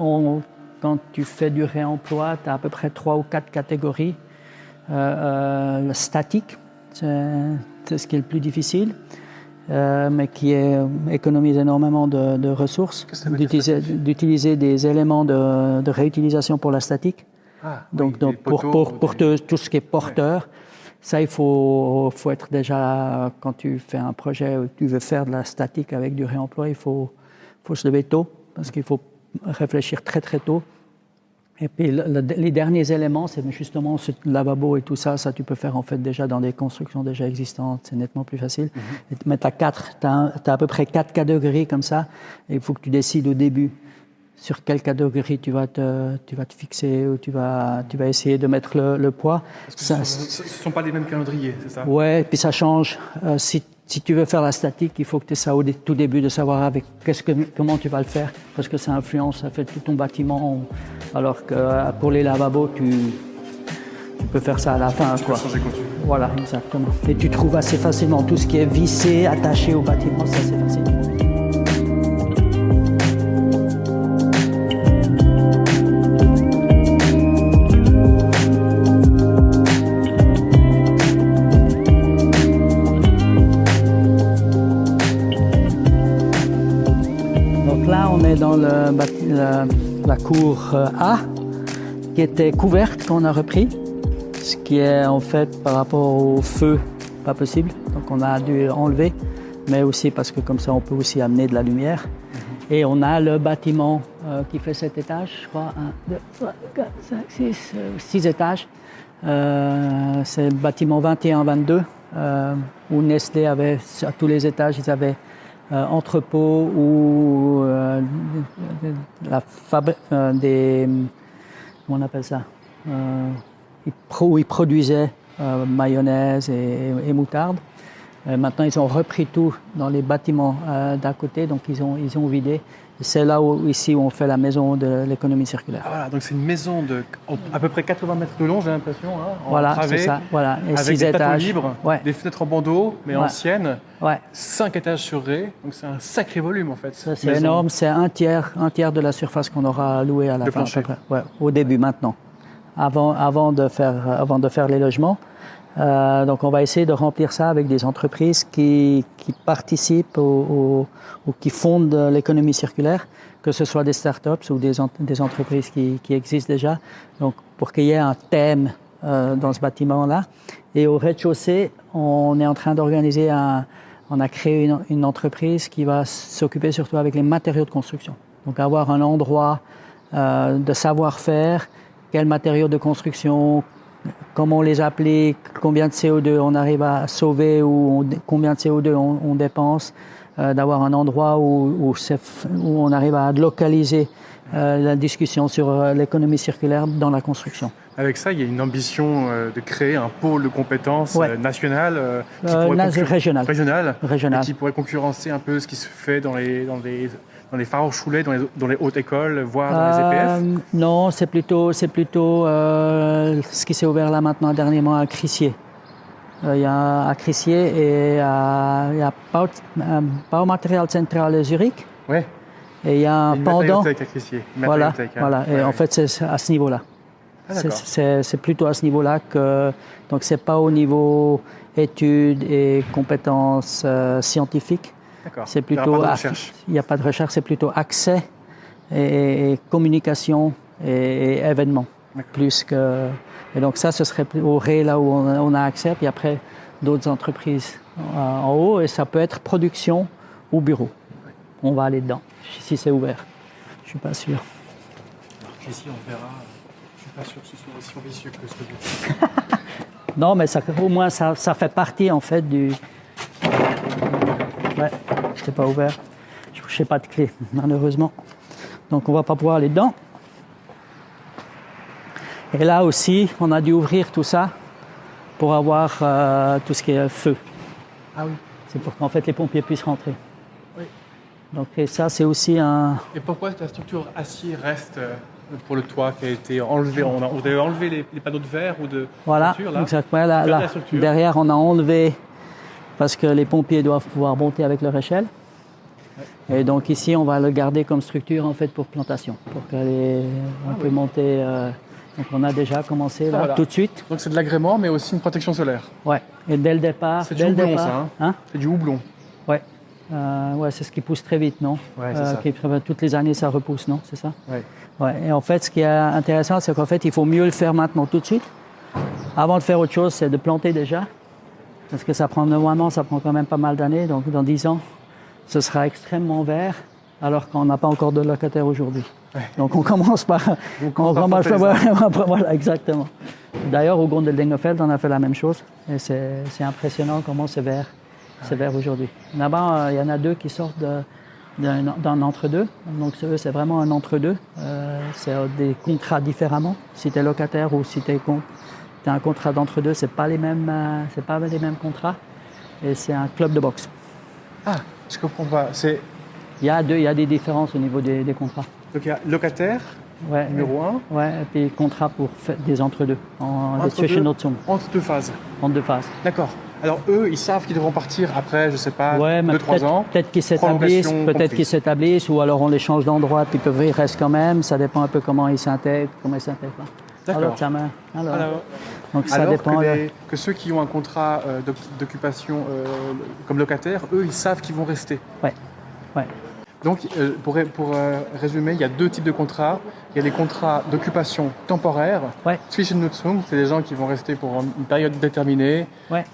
quand tu fais du réemploi, tu as à peu près 3 ou 4 catégories. Le statique, c'est ce qui est le plus difficile, mais qui économise énormément de ressources. D'utiliser des éléments de réutilisation pour la statique. Donc pour tout ce qui est porteur, ça il faut être déjà, quand tu fais un projet où tu veux faire de la statique avec du réemploi, il faut se lever tôt, parce qu'il faut réfléchir très très tôt. Et puis les derniers éléments, c'est justement ce lavabo et tout ça, tu peux faire en fait déjà dans des constructions déjà existantes, c'est nettement plus facile. Mais tu as à peu près 4 catégories comme ça, et il faut que tu décides au début sur quelle catégorie tu vas te fixer, ou tu vas essayer de mettre le poids. Parce que ce ne sont pas les mêmes calendriers, c'est ça? Ouais, puis ça change. Si tu veux faire la statique, il faut que tu aies ça au tout début, de savoir comment tu vas le faire, parce que ça influence, ça fait tout ton bâtiment. Alors que pour les lavabos, tu peux faire ça à la fin. Tu peux changer quand tu veux. Voilà, exactement. Et tu trouves assez facilement tout ce qui est vissé, attaché au bâtiment, c'est assez facile. Dans la cour A, qui était couverte qu'on a repris, ce qui est en fait par rapport au feu pas possible, donc on a dû enlever, mais aussi parce que comme ça on peut aussi amener de la lumière. Et on a le bâtiment qui fait 7 étages, je crois, 1, 2, 3, 4, 5, 6 étages. C'est le bâtiment 21-22, où Nestlé avait, à tous les étages, ils avaient entrepôt ou comment on appelle ça, où ils produisaient mayonnaise et moutarde. Maintenant, ils ont repris tout dans les bâtiments d'à côté, donc ils ont vidé. C'est là ici où on fait la maison de l'économie circulaire. Ah, voilà, donc c'est une maison de à peu près 80 mètres de long, j'ai l'impression, en voilà, travée, c'est ça. Voilà. Et avec 6 des étages. plateaux libres, ouais. Des fenêtres en bandeau, mais anciennes. Ouais. 5 étages sur rez, donc c'est un sacré volume en fait. Ça, c'est énorme, c'est un tiers de la surface qu'on aura louée à la fin. Plancher. À peu près. Ouais, au début, maintenant, avant de faire les logements. Donc on va essayer de remplir ça avec des entreprises qui participent ou qui fondent l'économie circulaire, que ce soit des startups ou des entreprises qui existent déjà. Donc pour qu'il y ait un thème dans ce bâtiment-là. Et au rez-de-chaussée, on est en train d'organiser on a créé une entreprise qui va s'occuper surtout avec les matériaux de construction. Donc avoir un endroit de savoir-faire, quels matériaux de construction, comment on les applique, combien de CO2 on arrive à sauver ou combien de CO2 on dépense, d'avoir un endroit où on arrive à localiser la discussion sur l'économie circulaire dans la construction. Avec ça, il y a une ambition de créer un pôle de compétences national, régional, et qui pourrait concurrencer un peu ce qui se fait dans les Fachhochschule, dans les hautes écoles, voire dans les EPF. Non, c'est plutôt ce qui s'est ouvert là maintenant dernièrement à Crissier. Il y a à Crissier et il y a Baumaterial Central Zurich. Ouais. Et il y a un pendant. À Crissier. Voilà. Et en fait, c'est à ce niveau-là. Ah, c'est plutôt à ce niveau-là que. Donc, c'est pas au niveau études et compétences scientifiques. D'accord. C'est plutôt. Il n'y a pas de recherche, c'est plutôt accès et communication et événements. Plus que. Et donc, ça, ce serait au ré, là où on a accès, puis après, d'autres entreprises en haut, et ça peut être production ou bureau. On va aller dedans, si c'est ouvert. Je ne suis pas sûr. Ici, on verra. Je ne suis pas sûr que ce soit aussi ambitieux que ce que vous. Non, mais au moins, ça fait partie, en fait, du... Ouais, je n'ai pas ouvert. Je n'ai pas de clé, malheureusement. Donc, on ne va pas pouvoir aller dedans. Et là aussi, on a dû ouvrir tout ça pour avoir tout ce qui est feu. Ah oui. C'est pour qu'en fait, les pompiers puissent rentrer. Oui. Donc, et ça, c'est aussi un... Et pourquoi la structure acier reste pour le toit qui a été enlevé? Vous avez enlevé les panneaux de verre ou de structure, là? Exactement. Là, derrière, on a enlevé parce que les pompiers doivent pouvoir monter avec leur échelle. Ouais. Et donc ici, on va le garder comme structure en fait pour plantation, pour qu'on peut monter. Donc on a déjà commencé là, tout de suite. Donc c'est de l'agrément, mais aussi une protection solaire. Ouais. Et dès le départ. C'est du houblon, ça. Hein c'est du houblon. Ouais. Ouais, c'est ce qui pousse très vite, non? Ouais, c'est ça. Toutes les années, ça repousse, non? C'est ça? Ouais. Ouais. Et en fait, ce qui est intéressant, c'est qu'en fait, il faut mieux le faire maintenant, tout de suite. Avant de faire autre chose, c'est de planter déjà. Parce que ça prend quand même pas mal d'années. Donc, dans 10 ans, ce sera extrêmement vert, alors qu'on n'a pas encore de locataires aujourd'hui. Ouais. Donc, on commence par... Voilà, exactement. D'ailleurs, au Gondeldingefeld, on a fait la même chose. Et c'est impressionnant comment c'est vert. C'est vert aujourd'hui. Là-bas, il y en a 2 qui sortent d'un entre-deux. Donc, c'est vraiment un entre-deux. C'est des contrats différemment. Si tu es locataire ou si tu es un contrat d'entre-deux, c'est pas les mêmes contrats. Et c'est un club de boxe. Ah, je comprends pas. Il y a des différences au niveau des contrats. Donc il y a locataire, numéro 1. Ouais, et puis contrat pour des entre-deux. Entre deux phases. En 2 phases. D'accord. Alors eux, ils savent qu'ils devront partir après, je sais pas, 2-3 ans. Peut-être qu'ils s'établissent, ou alors on les change d'endroit, puis ils restent quand même. Ça dépend un peu comment ils s'intègrent. D'accord. Donc ça dépend. Que ceux qui ont un contrat d'occupation comme locataire, eux, ils savent qu'ils vont rester. Ouais. Donc, pour résumer, il y a 2 types de contrats. Il y a les contrats d'occupation temporaire. Zwischennutzung, c'est des gens qui vont rester pour une période déterminée,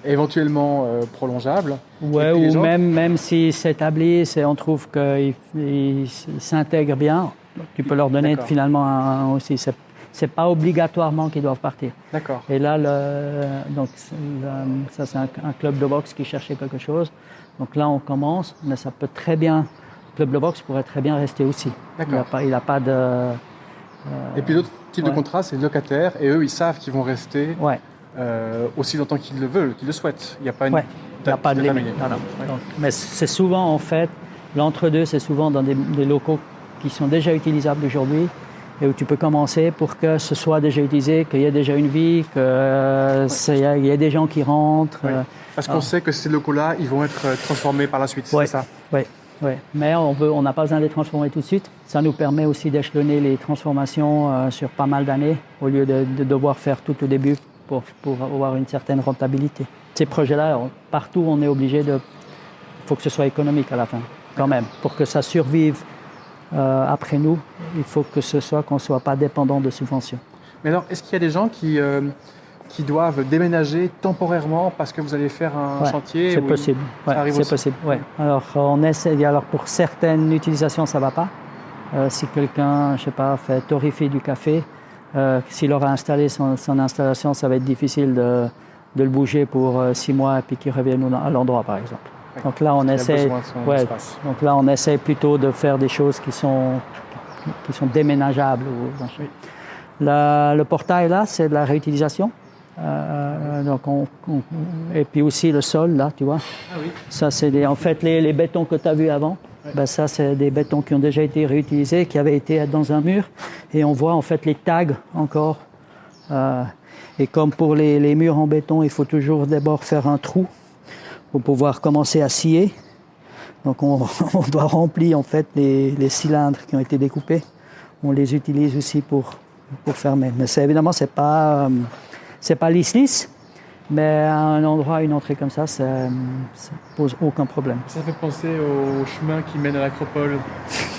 éventuellement prolongeable. Ouais, ou même s'ils s'établissent et on trouve qu'ils s'intègrent bien, tu peux leur donner finalement aussi. C'est pas obligatoirement qu'ils doivent partir. D'accord. Et là, ça c'est un club de boxe qui cherchait quelque chose. Donc là, on commence, mais ça peut très bien. Le club de boxe pourrait très bien rester aussi. D'accord. Il n'a pas de. Et puis l'autre type de contrat, c'est locataire, et eux, ils savent qu'ils vont rester aussi longtemps qu'ils le veulent, qu'ils le souhaitent. Il n'y a pas une date de limite. Donc, mais c'est souvent en fait l'entre-deux, c'est souvent dans des locaux qui sont déjà utilisables aujourd'hui. Et où tu peux commencer pour que ce soit déjà utilisé, qu'il y ait déjà une vie, qu'il y ait des gens qui rentrent. Parce qu'on sait que ces locaux-là, ils vont être transformés par la suite, c'est ça? Oui. Mais on n'a pas besoin de les transformer tout de suite. Ça nous permet aussi d'échelonner les transformations sur pas mal d'années, au lieu de devoir faire tout au début pour avoir une certaine rentabilité. Ces projets-là, partout, on est obligé de... Il faut que ce soit économique à la fin, quand même, pour que ça survive. Après nous, il faut que ce soit qu'on ne soit pas dépendant de subventions. Mais alors, est-ce qu'il y a des gens qui doivent déménager temporairement parce que vous allez faire un chantier? C'est possible. C'est possible. Ouais. Alors, on essaie. Alors, pour certaines utilisations, ça ne va pas. Si quelqu'un, je sais pas, fait torréfier du café, s'il aura installé son installation, ça va être difficile de le bouger pour 6 mois et puis qu'il revienne à l'endroit, par exemple. Donc là, on essaie plutôt de faire des choses qui sont déménageables. Le portail, là, c'est de la réutilisation. Et puis aussi le sol, là, tu vois. Ah oui. Ça, c'est en fait les bétons que tu as vus avant. Ça, c'est des bétons qui ont déjà été réutilisés, qui avaient été dans un mur. Et on voit en fait les tags encore. Et comme pour les murs en béton, il faut toujours d'abord faire un trou pour pouvoir commencer à scier. Donc on doit remplir en fait les cylindres qui ont été découpés. On les utilise aussi pour fermer. Mais évidemment, c'est pas lisse, mais à un endroit, une entrée comme ça pose aucun problème. Ça fait penser au chemin qui mène à l'Acropole,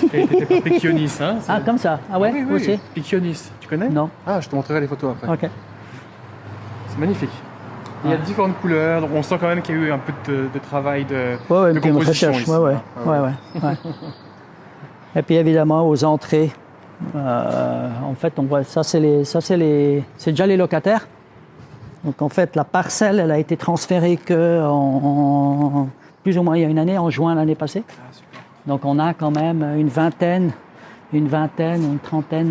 qui a été fait par Piccionis. Hein, comme ça? Ah ouais, oui. Aussi. Piccionis, tu connais? Non. Ah, je te montrerai les photos après. Ok. C'est magnifique. Il y a différentes couleurs, donc on sent quand même qu'il y a eu un peu de travail de composition ici. Ouais. Et puis évidemment, aux entrées, en fait, on voit ça, c'est déjà les locataires. Donc en fait, la parcelle, elle a été transférée en plus ou moins il y a une année, en juin l'année passée. Ah, super. Donc on a quand même une trentaine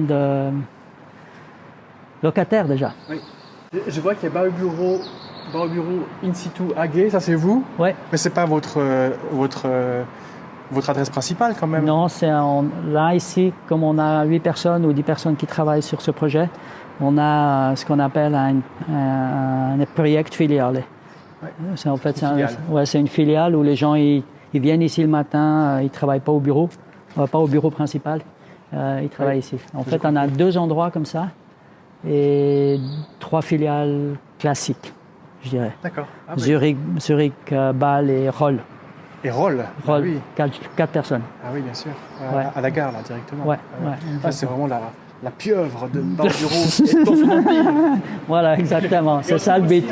de locataires déjà. Oui. Je vois qu'il y a Bar au bureau in situ à Gay, ça c'est vous? Ouais. Mais c'est pas votre adresse principale quand même? Non, là ici, comme on a 8 personnes ou 10 personnes qui travaillent sur ce projet, on a ce qu'on appelle un project filiale. Ouais. C'est en fait c'est une filiale où les gens ils viennent ici le matin, ils travaillent pas au bureau principal, ils travaillent ici. En fait, on a 2 endroits comme ça et 3 filiales classiques, je dirais. D'accord. Ah, Zurich, Bâle et Rolle. Et Rolle? Ah, oui. 4 personnes. Ah oui, bien sûr. Ouais. À la gare, là, directement. Ouais. C'est vraiment la pieuvre de Bar au bureau dans son empire. Voilà, exactement. C'est ça le but.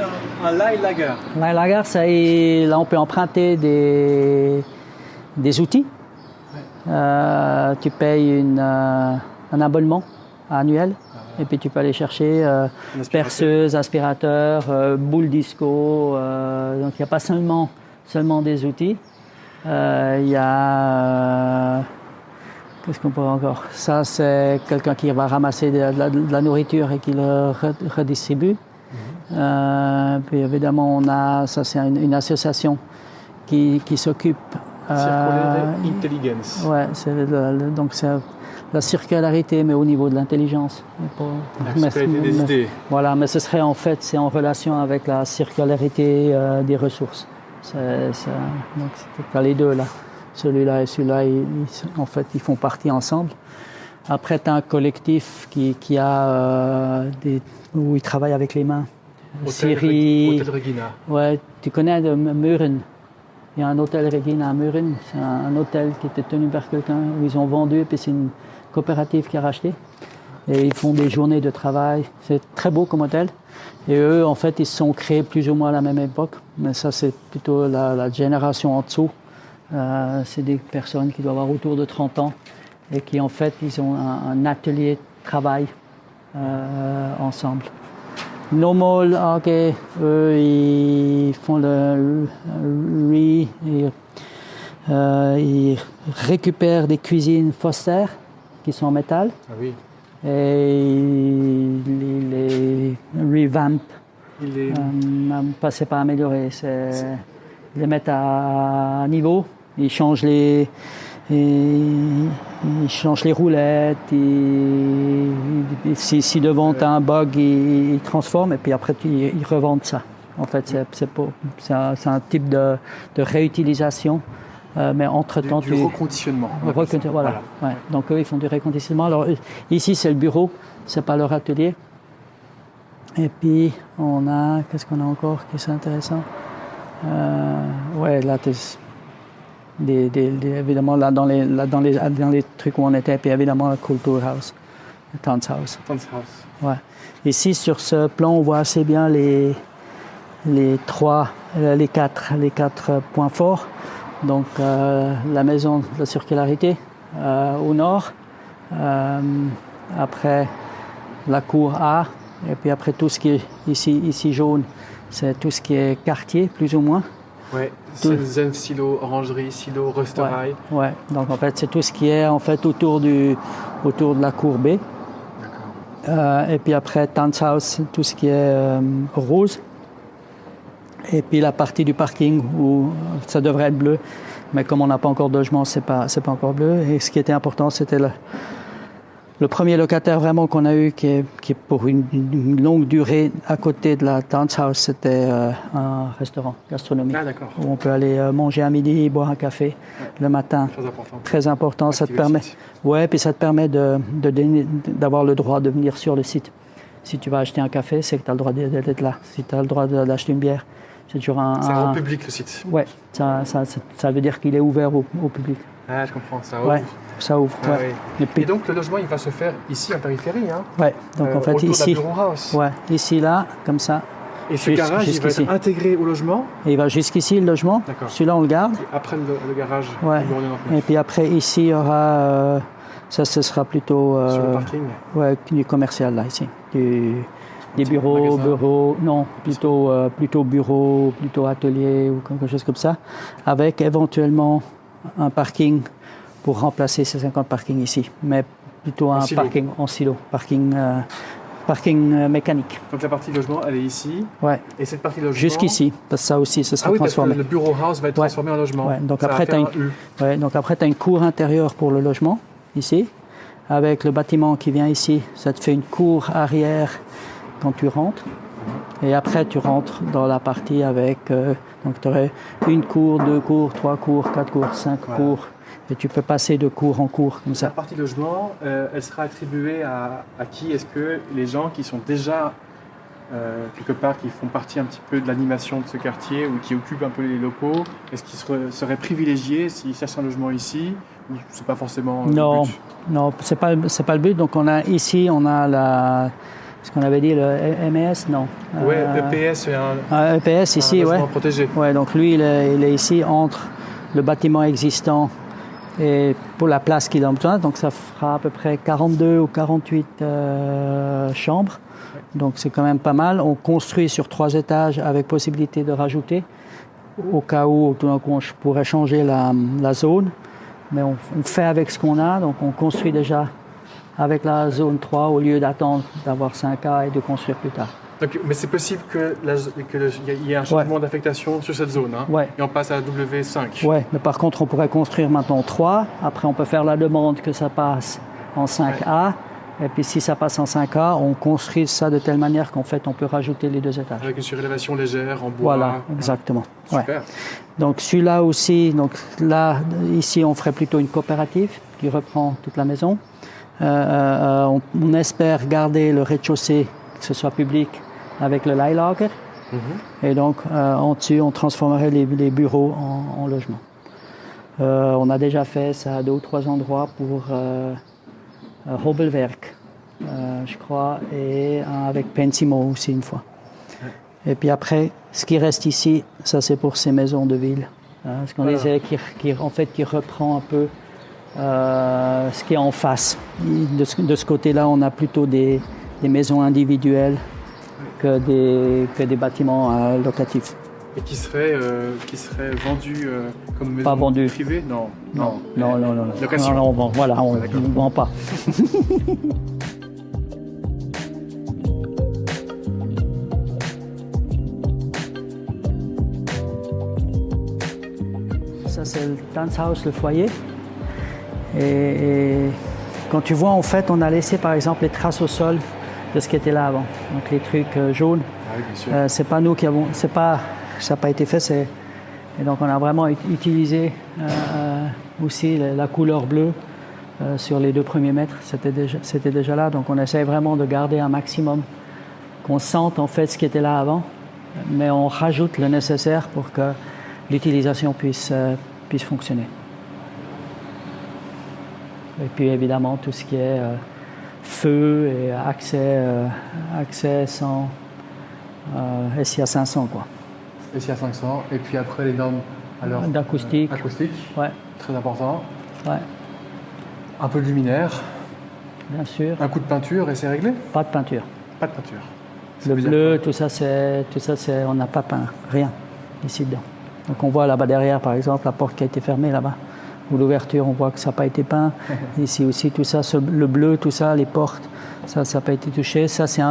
Un Lyle Lager. Lyle Lager, là, on peut emprunter des outils. Ouais. Tu payes un abonnement annuel. Et puis tu peux aller chercher perceuse, aspirateur, boule disco. Donc il n'y a pas seulement des outils. Il y a... qu'est-ce qu'on peut encore? Ça, c'est quelqu'un qui va ramasser de la nourriture et qui le redistribue. Puis évidemment, ça c'est une association qui s'occupe... Circular Intelligence. Ouais, donc c'est la circularité, mais au niveau de l'intelligence. La circularité des idées. Voilà, mais ce serait en fait, c'est en relation avec la circularité des ressources. Donc c'est les deux là. Celui-là et celui-là, en fait, ils font partie ensemble. Après, tu as un collectif qui a où ils travaillent avec les mains. Hôtel Regina. Ouais, tu connais de Meuren. Il y a un hôtel Regina à Meuren. C'est un hôtel qui était tenu par quelqu'un où ils ont vendu et puis c'est une coopérative qui a racheté. Et ils font des journées de travail. C'est très beau comme hôtel. Et eux, en fait, ils se sont créés plus ou moins à la même époque. Mais ça, c'est plutôt la génération en dessous. C'est des personnes qui doivent avoir autour de 30 ans et qui, en fait, ils ont un atelier de travail ensemble. Normal, ok, eux, ils font ils récupèrent des cuisines Foster qui sont en métal. Ah oui. Et ils les revampent. C'est pas amélioré, ils les mettent à niveau, ils changent les roulettes, si devant tu as un bug, ils transforment et puis après ils revendent ça. En fait, c'est un type de réutilisation, mais entre-temps... Du reconditionnement. Voilà. Ouais. Donc eux, ils font du reconditionnement. Alors ici, c'est le bureau, c'est pas leur atelier. Et puis, qu'est-ce qu'on a encore qui est intéressant? Ouais, là, évidemment, là, dans les trucs où on était, puis évidemment, la Kulturhaus, le Tanzhaus. Ouais. Ici, sur ce plan, on voit assez bien les quatre points forts. Donc, la maison de la circularité au nord, après la cour A, et puis après tout ce qui est ici jaune, c'est tout ce qui est quartier, plus ou moins. Ouais, Sensen, silo, orangerie, silo, rösterei. Ouais, donc en fait, c'est tout ce qui est en fait autour de la cour B. D'accord. Et puis après, Tanzhaus, tout ce qui est rose. Et puis la partie du parking où ça devrait être bleu, mais comme on n'a pas encore de logement, c'est pas encore bleu. Et ce qui était important, c'était le premier locataire vraiment qu'on a eu, qui est pour une longue durée à côté de la Tanzhaus, c'était un restaurant gastronomique. Ah, d'accord. Où on peut aller manger à midi, boire un café le matin. Très important. Très important. Ça te permet, puis ça te permet d'avoir le droit de venir sur le site. Si tu vas acheter un café, c'est que tu as le droit d'être là. Si tu as le droit d'acheter une bière, c'est toujours c'est grand public le site. Ouais, ça veut dire qu'il est ouvert au public. Ah, je comprends, ça ouvre. Ouais, ça ouvre. Ah, ouais. Oui. Et donc le logement, il va se faire ici en périphérie, hein? Ouais, donc en fait autour ici. De la Bureau House. Ouais, ici là, comme ça. Et ce garage, il va être intégré au logement? Et il va jusqu'ici le logement. D'accord. Celui-là, on le garde. Et après le garage. Ouais. Et puis après ici, il y aura. Ça, ce sera plutôt. Sur le parking. Ouais, du commercial là ici. des bureaux, non, plutôt bureau, plutôt atelier ou quelque chose comme ça, avec éventuellement un parking pour remplacer ces 50 parkings ici, mais plutôt un parking en silo, parking mécanique. Donc la partie logement, elle est ici. Ouais. Et cette partie logement. Jusqu'ici, parce que ça aussi, ce sera transformé. Parce que le bureau house va être transformé en logement. Ouais. Donc après, tu as une cour intérieure pour le logement, ici. Avec le bâtiment qui vient ici, ça te fait une cour arrière quand tu rentres. Et après, tu rentres dans la partie avec... donc tu aurais une cour, 2 cours, 3 cours, 4 cours, 5 cours. Et tu peux passer de cours en cours comme ça. La partie logement, elle sera attribuée à qui? Est-ce que les gens qui sont déjà quelque part, qui font partie un petit peu de l'animation de ce quartier ou qui occupent un peu les locaux, est-ce qu'ils seraient privilégiés s'ils cherchent un logement ici? Ou c'est pas forcément le but? Non, c'est pas le but. Donc on a ce qu'on avait dit, le MES, non. Oui, EPS, c'est un EPS ici, logement protégé. Ouais, donc lui, il est ici entre le bâtiment existant et pour la place qu'il a besoin. Donc ça fera à peu près 42 ou 48 chambres. Donc c'est quand même pas mal. On construit sur 3 étages avec possibilité de rajouter au cas où tout d'un coup on pourrait changer la zone. Mais on fait avec ce qu'on a. Donc on construit déjà avec la zone 3 au lieu d'attendre d'avoir 5A et de construire plus tard. Donc, mais c'est possible qu'il y ait un changement d'affectation sur cette zone, hein, et on passe à la W5. Oui, mais par contre, on pourrait construire maintenant 3. Après, on peut faire la demande que ça passe en 5A. Et puis, si ça passe en 5A, on construit ça de telle manière qu'en fait, on peut rajouter les 2 étages. Avec une surélévation légère en bois. Voilà, exactement. Super. Ouais. Donc, celui-là aussi, donc là, ici, on ferait plutôt une coopérative qui reprend toute la maison. On espère garder le rez-de-chaussée, que ce soit public, avec le Leilager. Et donc, en dessus, on transformerait les bureaux en logement. On a déjà fait ça à 2 ou 3 endroits pour Hobelwerk, je crois, et avec Pensimo aussi une fois. Et puis après, ce qui reste ici, ça c'est pour ces maisons de ville. Ce qu'on disait, qui reprend un peu ce qui est en face. De ce côté-là, on a plutôt des maisons individuelles que des bâtiments locatifs. Et qui seraient vendus comme maison privée? Non. Location. Non, on ne vend pas. Ça, c'est le Tanzhaus, le foyer. Et quand tu vois, en fait, on a laissé, par exemple, les traces au sol de ce qui était là avant. Donc, les trucs jaunes. Ah oui, bien sûr. C'est pas nous qui avons... Ça n'a pas été fait. Et donc, on a vraiment utilisé aussi la couleur bleue sur les 2 premiers mètres. C'était déjà là. Donc, on essaie vraiment de garder un maximum, qu'on sente, en fait, ce qui était là avant. Mais on rajoute le nécessaire pour que l'utilisation puisse fonctionner. Et puis évidemment tout ce qui est feu et accès sans SIA 500 quoi. SIA 500 et puis après les normes d'acoustique. Acoustique. Ouais. Très important. Ouais. Un peu de luminaire. Bien sûr. Un coup de peinture et c'est réglé? Pas de peinture. Pas de peinture. Le bleu, tout ça c'est on n'a pas peint rien ici dedans. Donc on voit là-bas derrière par exemple la porte qui a été fermée là-bas. Ou l'ouverture, on voit que ça n'a pas été peint. Ici aussi, tout ça, le bleu, tout ça, les portes, ça n'a pas été touché. Ça, c'est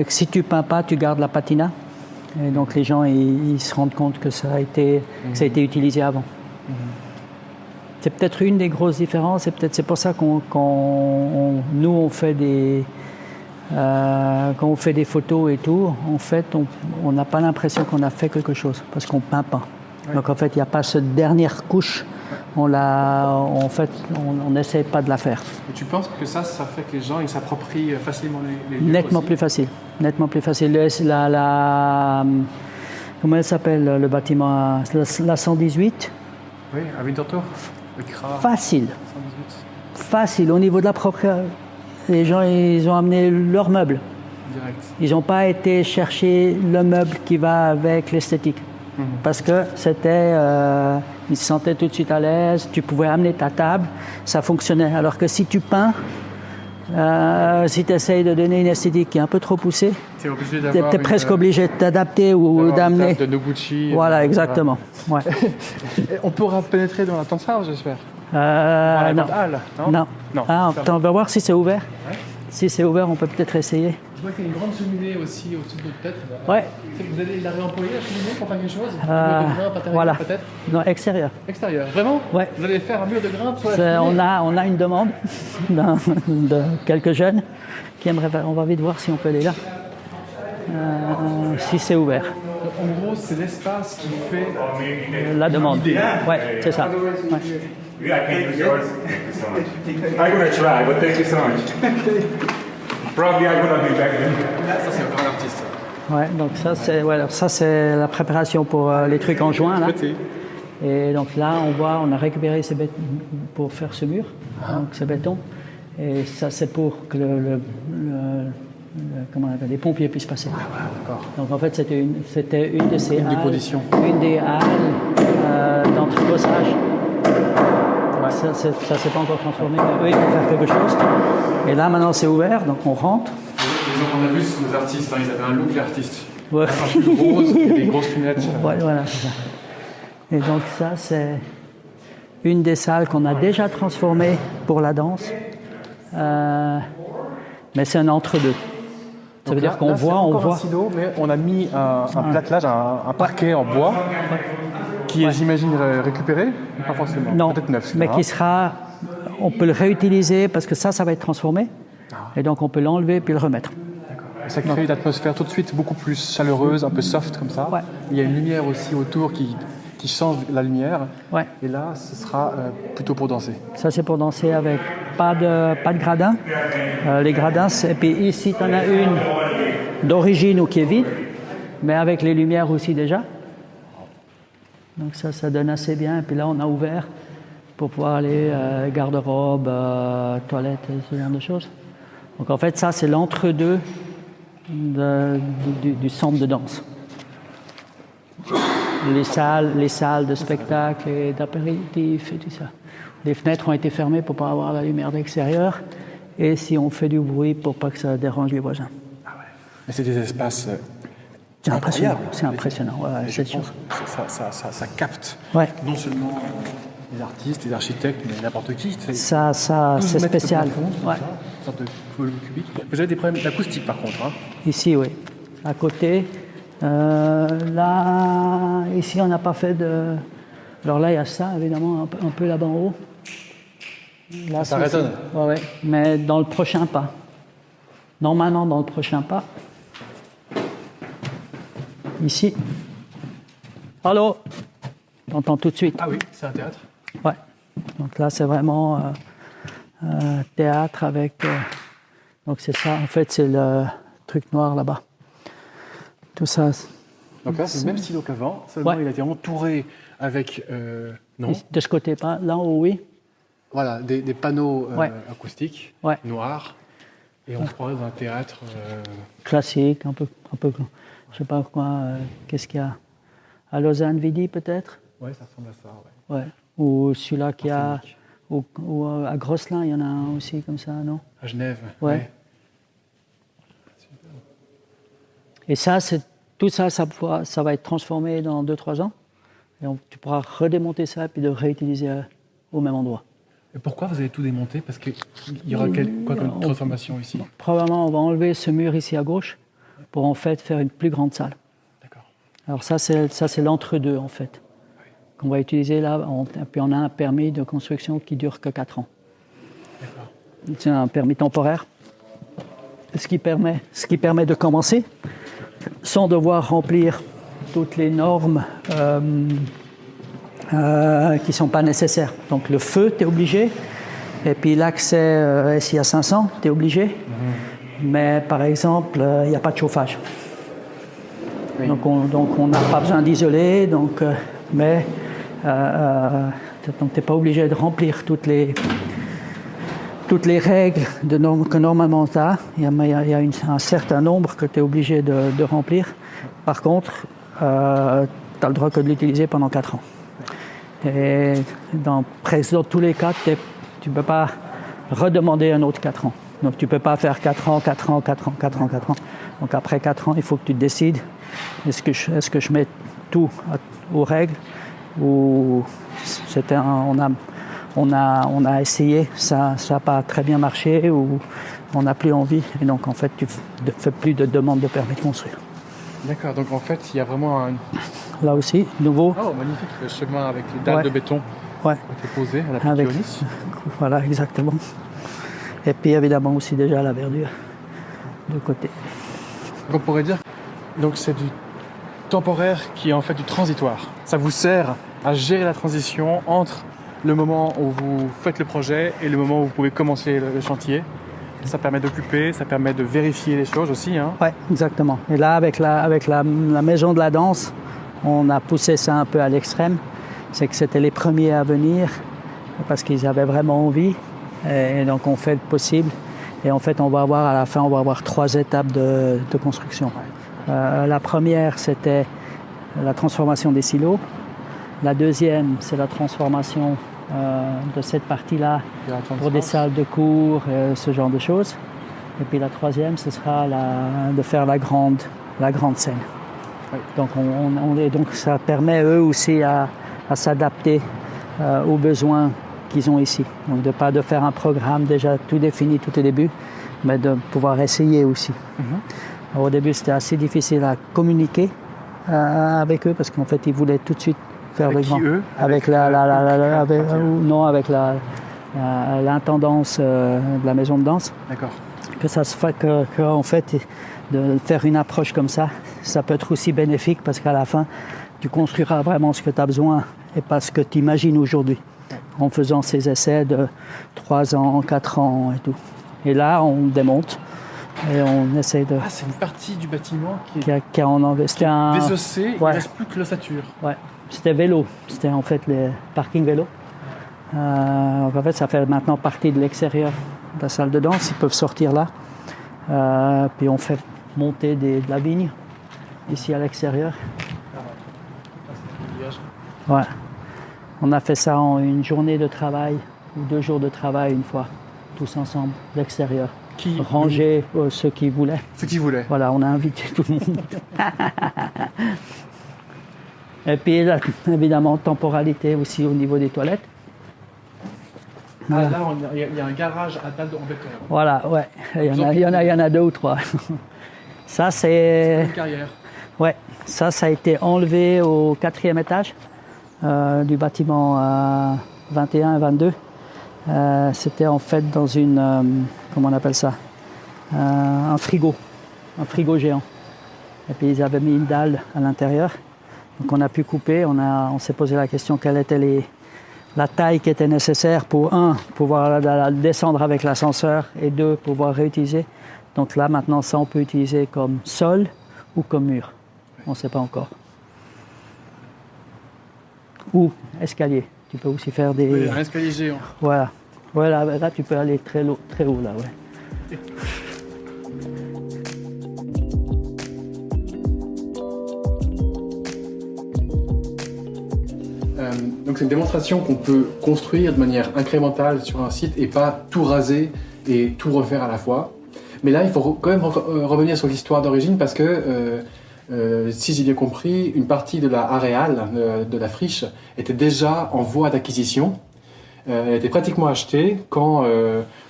si tu peins pas, tu gardes la patina. Et donc, les gens, ils se rendent compte que ça a été utilisé avant. C'est peut-être une des grosses différences. Et peut-être c'est pour ça nous, on fait quand on fait des photos et tout, en fait, on n'a pas l'impression qu'on a fait quelque chose parce qu'on ne peint pas. Donc, en fait, il n'y a pas cette dernière couche. On n'essaie pas de la faire. Et tu penses que ça fait que les gens ils s'approprient facilement les lieux Nettement aussi? plus facile. Nettement plus facile. Comment elle s'appelle le bâtiment? La 118. Oui, à Winterthur. Facile. 118. Facile. Au niveau de la propriété, les gens ils ont amené leurs meubles. Direct. Ils n'ont pas été chercher le meuble qui va avec l'esthétique. Parce que ils se sentaient tout de suite à l'aise, tu pouvais amener ta table, ça fonctionnait. Alors que si tu peins, Si tu essayes de donner une esthétique qui est un peu trop poussée, Tu es obligé tu d'avoir. es presque obligé de t'adapter ou d'amener. De Noguchi. Voilà, exactement. Ouais. Et on pourra pénétrer dans la tente salle, j'espère. Non. Dans la halle, non. Non. Ah, on va voir si c'est ouvert. Ouais. Si c'est ouvert, on peut peut-être essayer. Je vois qu'il y a une grande cheminée aussi au-dessus de notre tête. Ouais. Vous allez la réemployer, la cheminée, pour faire quelque chose Voilà. Peut-être Non, extérieur. Extérieur. Vraiment Ouais. Vous allez faire un mur de grimpe sur la cheminée? On a une demande de quelques jeunes qui aimeraient. On va vite voir si on peut aller là. Si c'est ouvert. En gros, c'est l'espace qui fait La demande. Ouais, c'est ça. Ouais. Yeah, I can't use yours. I'm gonna try, but thank you so much. Probably I'm gonna be back then. Ça, c'est encore un artiste. Ouais, donc ça c'est la préparation pour les trucs en juin là. Et donc là on a récupéré ces bétons pour faire ce mur, donc ce béton. Et ça c'est pour que comment on appelle, les pompiers puissent passer. D'accord. Donc en fait c'était une de ces Une des halles, conditions. une des halles d'entreposage. Ça s'est pas encore transformé, mais eux ils vont faire quelque chose. Et là maintenant c'est ouvert, donc on rentre. Les gens qu'on a vus, ce sont des artistes, ils avaient un look d'artiste. Ouais. Un pull rose, des grosses lunettes. Ouais, voilà, c'est ça. Et donc ça, c'est une des salles qu'on a déjà transformée pour la danse. Mais c'est un entre-deux. Ça veut dire qu'on voit, un silo, mais on a mis un platelage, un parquet en bois, qui est, j'imagine, récupéré, pas forcément. Non, peut-être neuf. mais qui sera... On peut le réutiliser parce que ça va être transformé. Et donc on peut l'enlever puis le remettre. Ça crée une atmosphère tout de suite beaucoup plus chaleureuse, un peu soft comme ça. Ouais. Il y a une lumière aussi autour qui change la lumière. Ouais. Et là, ce sera plutôt pour danser. Ça, c'est pour danser avec pas de gradins. Les gradins, et puis ici, tu en as une d'origine ou qui est vide, mais avec les lumières aussi déjà. Donc ça donne assez bien. Et puis là, on a ouvert pour pouvoir aller garde-robe, toilette, ce genre de choses. Donc en fait, ça, c'est l'entre-deux du centre de danse. Les salles de spectacle et d'apéritifs et tout ça. Les fenêtres ont été fermées pour ne pas avoir la lumière d'extérieur et si on fait du bruit pour pas que ça dérange les voisins. Ah ouais. Mais c'est des espaces c'est impressionnant. incroyables. C'est impressionnant, ouais, c'est sûr. Ça capte Ouais. non seulement les artistes, les architectes, mais n'importe qui. Ça c'est spécial. Ouais. Une sorte de pôle cubique. Vous avez des problèmes d'acoustique par contre. Hein. Ici, oui. À côté. Là, ici, on n'a pas fait de... Alors là, il y a ça, évidemment, un peu là-bas en haut. Là, ça résonne. Ouais. Mais dans le prochain pas. Normalement, dans le prochain pas. Ici. Allô? T'entends tout de suite. Ah oui, c'est un théâtre. Ouais. Donc là, c'est vraiment théâtre avec... donc c'est ça, en fait, c'est le truc noir là-bas. Tout ça. Donc là, c'est le même stylo qu'avant, seulement il a été entouré avec... non. De ce côté, pas là où oui. Voilà, des panneaux acoustiques noirs. Et on croirait dans un théâtre... classique, un peu, je sais pas quoi, qu'est-ce qu'il y a à Lausanne, Vidi peut-être. Ouais, ça ressemble à ça, ouais. Ou celui-là qu'il y a... Ou à Grosselin, il y en a un aussi comme ça, non? À Genève. Ouais. Et ça, tout ça, ça va être transformé dans 2-3 ans. Et tu pourras redémonter ça et puis le réutiliser au même endroit. Et pourquoi vous avez tout démonté? Parce qu'il y aura quoi comme transformation ici? Probablement, on va enlever ce mur ici à gauche pour en fait faire une plus grande salle. D'accord. Alors ça, c'est l'entre-deux en fait. Qu'on va utiliser là. Puis on a un permis de construction qui dure que 4 ans. D'accord. C'est un permis temporaire. Ce qui permet de commencer sans devoir remplir toutes les normes qui ne sont pas nécessaires. Donc le feu, tu es obligé. Et puis l'accès SIA 500, tu es obligé. Mais par exemple, il n'y a pas de chauffage. Oui. Donc on n'a pas besoin d'isoler. Mais tu n'es pas obligé de remplir toutes les règles que normalement tu as. Il y a un certain nombre que tu es obligé de remplir. Par contre, tu n'as le droit que de l'utiliser pendant 4 ans. Et dans presque tous les cas, tu ne peux pas redemander un autre 4 ans. Donc tu ne peux pas faire 4 ans, 4 ans, 4 ans, 4 ans, 4 ans. Donc après 4 ans, il faut que tu te décides, est-ce que je mets tout aux règles ou on a essayé, ça n'a pas très bien marché ou on n'a plus envie. Et donc en fait, tu ne fais plus de demande de permis de construire. D'accord, donc en fait, il y a vraiment un... Là aussi, nouveau. Oh, magnifique, le chemin avec les dalles de béton qui ont été posées à la Piccionis. Voilà, exactement. Et puis évidemment aussi déjà la verdure de côté. Donc on pourrait dire donc c'est du temporaire qui est en fait du transitoire. Ça vous sert à gérer la transition entre le moment où vous faites le projet et le moment où vous pouvez commencer le chantier. Ça permet d'occuper, ça permet de vérifier les choses aussi. Hein. Oui, exactement. Et là, avec la maison de la danse, on a poussé ça un peu à l'extrême. C'est que c'était les premiers à venir parce qu'ils avaient vraiment envie. Et donc, on fait le possible. Et en fait, à la fin, on va avoir 3 étapes de construction. La première, c'était la transformation des silos. La deuxième, c'est la transformation de cette partie-là pour des salles de cours, ce genre de choses. Et puis la troisième, ce sera de faire la grande scène. Oui. Donc ça permet eux aussi à s'adapter aux besoins qu'ils ont ici. Donc de faire un programme déjà tout défini tout au début, mais de pouvoir essayer aussi. Mm-hmm. Alors, au début, c'était assez difficile à communiquer avec eux parce qu'en fait, ils voulaient tout de suite faire avec le grand. Eux avec l'intendance de la maison de danse. D'accord. Que ça se fait en fait, de faire une approche comme ça peut être aussi bénéfique parce qu'à la fin, tu construiras vraiment ce que tu as besoin et pas ce que tu imagines aujourd'hui. En faisant ces essais de 3 ans, 4 ans et tout. Et là, on démonte et on essaie de... Ah, c'est une partie du bâtiment qui est désossée, il ne reste plus que l'ossature. Ouais. C'était vélo, c'était en fait le parking vélo. Donc en fait, ça fait maintenant partie de l'extérieur de la salle de danse. Ils peuvent sortir là. Puis on fait monter de la vigne ici à l'extérieur. Ouais. On a fait ça en une journée de travail ou 2 jours de travail une fois, tous ensemble, l'extérieur. Ranger ceux qui voulaient. Ceux qui voulaient. Voilà, on a invité tout le monde. Et puis là, évidemment, temporalité aussi au niveau des toilettes. Ah, là, il y a un garage à dalle en béton. Voilà, ouais. Il y en a 2 ou 3. Ça, c'est... une carrière. Ouais, ça a été enlevé au 4e étage du bâtiment 21 et 22. C'était en fait dans une... comment on appelle ça, un frigo géant. Et puis ils avaient mis une dalle à l'intérieur. Donc on a pu couper, on s'est posé la question quelle était la taille qui était nécessaire pour, 1, pouvoir la descendre avec l'ascenseur et 2, pouvoir réutiliser. Donc là maintenant ça on peut utiliser comme sol ou comme mur. On ne sait pas encore. Ou escalier. Tu peux aussi faire des... Oui, un escalier géant. Voilà. Voilà, là tu peux aller très haut là, ouais. Donc c'est une démonstration qu'on peut construire de manière incrémentale sur un site et pas tout raser et tout refaire à la fois. Mais là, il faut quand même revenir sur l'histoire d'origine parce que, si j'ai bien compris, une partie de la aréale, de la friche, était déjà en voie d'acquisition. Elle était pratiquement achetée quand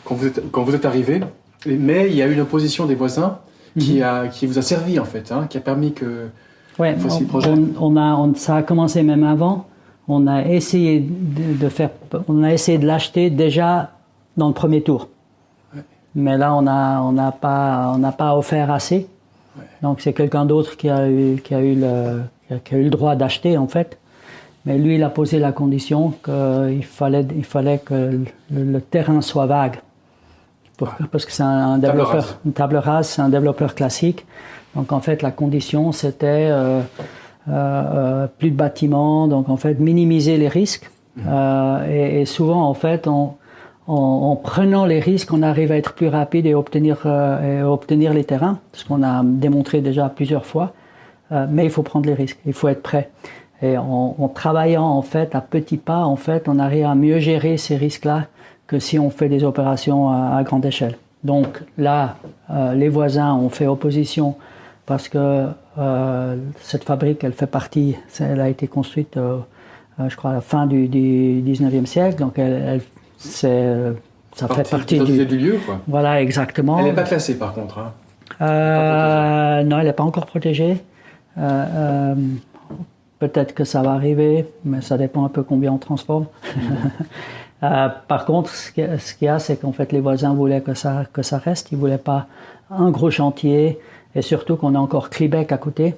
vous êtes arrivé. Mais il y a eu une opposition des voisins qui vous a servi en fait, hein, qui a permis que vous fassiez le projet. Ça a commencé même avant. On a essayé de l'acheter déjà dans le premier tour. Ouais. Mais là, on n'a pas offert assez. Ouais. Donc c'est quelqu'un d'autre qui a eu le droit d'acheter en fait. Mais lui, il a posé la condition qu'il fallait que le terrain soit vague. Parce que c'est un développeur, une table rase, c'est un développeur classique. Donc en fait, la condition, c'était plus de bâtiments, donc en fait, minimiser les risques. Et souvent, en fait, en prenant les risques, on arrive à être plus rapide et obtenir les terrains, ce qu'on a démontré déjà plusieurs fois. Mais il faut prendre les risques, il faut être prêt. Et en travaillant en fait à petits pas, en fait, on arrive à mieux gérer ces risques-là que si on fait des opérations à grande échelle. Donc là, les voisins ont fait opposition parce que cette fabrique, elle fait partie, elle a été construite, je crois, à la fin du 19e siècle. Donc ça fait partie du lieu, quoi. Voilà, exactement. Elle n'est pas classée, par contre. Hein. Non, elle n'est pas encore protégée. Peut-être que ça va arriver, mais ça dépend un peu combien on transforme. Par contre, ce qu'il y a, c'est qu'en fait, les voisins voulaient que ça reste. Ils ne voulaient pas un gros chantier, et surtout qu'on a encore Québec à côté,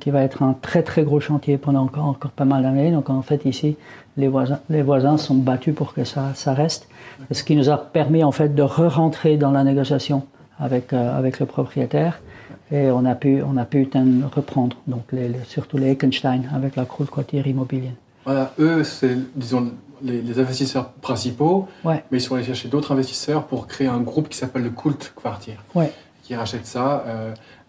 qui va être un très très gros chantier pendant encore pas mal d'années. Donc en fait, ici, les voisins sont battus pour que ça reste. Ce qui nous a permis en fait de re-rentrer dans la négociation avec le propriétaire. Et on a pu reprendre, donc surtout les Eckenstein avec la Grootquartier immobilienne. Voilà, eux, c'est, disons, les investisseurs principaux, ouais. Mais ils sont allés chercher d'autres investisseurs pour créer un groupe qui s'appelle le Kultkvartier, ouais. Qui rachète ça.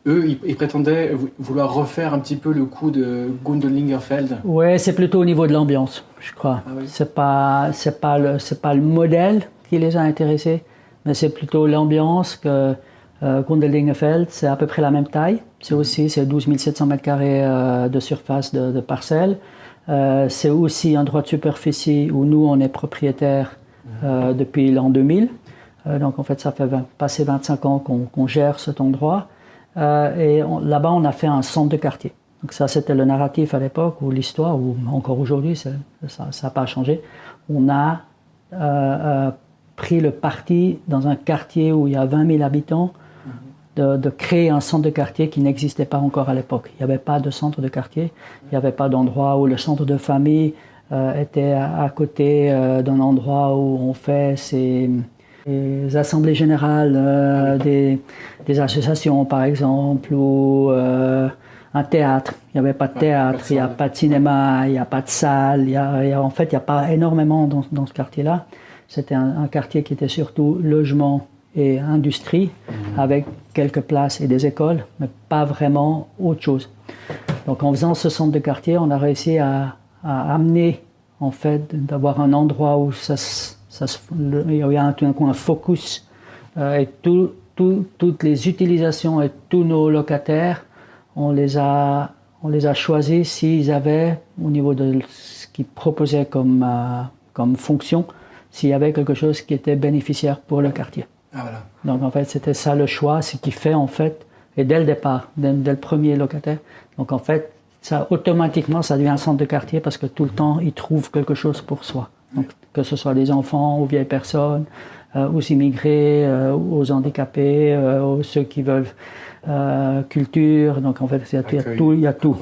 Eux, ils prétendaient vouloir refaire un petit peu le coup de Gundelingerfeld. Oui, c'est plutôt au niveau de l'ambiance, je crois. Ah oui. C'est pas le modèle qui les a intéressés, mais c'est plutôt l'ambiance que Gundelingerfeld, c'est à peu près la même taille. C'est 12 700 m² de surface de parcelle. C'est aussi un droit de superficie où nous, on est propriétaire depuis l'an 2000. Donc en fait, ça fait passer 25 ans qu'on gère cet endroit. Et là-bas, on a fait un centre de quartier. Donc ça, c'était le narratif à l'époque, ou l'histoire, ou encore aujourd'hui, ça n'a pas changé. On a pris le parti dans un quartier où il y a 20 000 habitants de créer un centre de quartier qui n'existait pas encore à l'époque. Il n'y avait pas de centre de quartier, il n'y avait pas d'endroit où le centre de famille était à côté d'un endroit où on fait les assemblées générales des associations, par exemple, ou un théâtre. Il n'y avait pas de théâtre, il n'y a pas de cinéma, il n'y a pas de salle. En fait, il n'y a pas énormément dans ce quartier-là. C'était un quartier qui était surtout logement et industrie, avec quelques places et des écoles, mais pas vraiment autre chose. Donc en faisant ce centre de quartier, on a réussi à amener, en fait, d'avoir un endroit où il y a tout d'un coup un focus, et toutes les utilisations et tous nos locataires, on les a choisis s'ils avaient, au niveau de ce qu'ils proposaient comme fonction, s'il y avait quelque chose qui était bénéficiaire pour le quartier. Ah, voilà. Donc en fait, c'était ça le choix, ce qui fait en fait, et dès le départ, dès le premier locataire, donc en fait, ça automatiquement, ça devient un centre de quartier parce que tout le temps, ils trouvent quelque chose pour soi. Donc, que ce soit des enfants, aux vieilles personnes, aux immigrés, aux handicapés, aux ceux qui veulent culture. Donc en fait, il y a tout.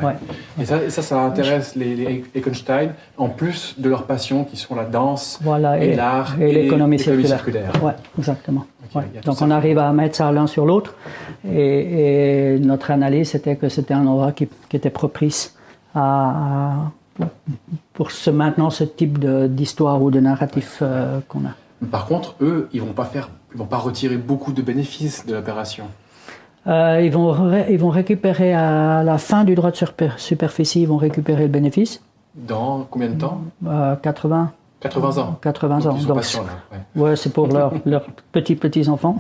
Ouais. Et ça intéresse les Eckenstein, en plus de leur passion qui sont la danse, et l'art et l'économie circulaire. Ouais, exactement. Okay, ouais. Donc on arrive à mettre ça l'un sur l'autre, et notre analyse c'était que c'était un endroit qui était propice pour maintenant ce type d'histoire ou de narratif qu'on a. Par contre, eux, ils vont pas retirer beaucoup de bénéfices de l'opération. Ils vont récupérer à la fin du droit de superficie, ils vont récupérer le bénéfice. Dans combien de temps 80 ans. 80 ans. Ils sont patients, là. Ouais, c'est pour leurs petits-enfants.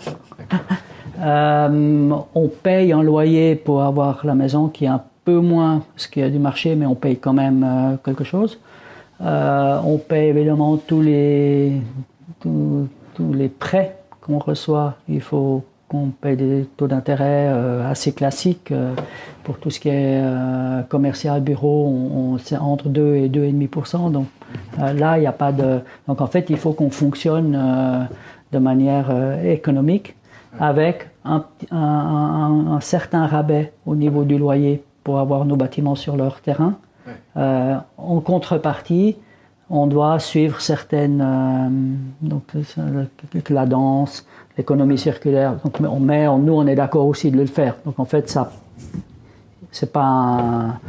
On paye un loyer pour avoir la maison qui est un peu moins ce qu'il y a du marché, mais on paye quand même quelque chose. On paye évidemment tous les prêts qu'on reçoit. Il faut qu'on paye des taux d'intérêt assez classiques. Pour tout ce qui est commercial, bureau, c'est entre 2 et 2,5%. Donc là, il n'y a pas de... Donc en fait, il faut qu'on fonctionne de manière économique avec un certain rabais au niveau du loyer pour avoir nos bâtiments sur leur terrain. En contrepartie, on doit suivre certaines... donc la danse, l'économie circulaire. Donc nous, on est d'accord aussi de le faire. Donc en fait, ça... C'est pas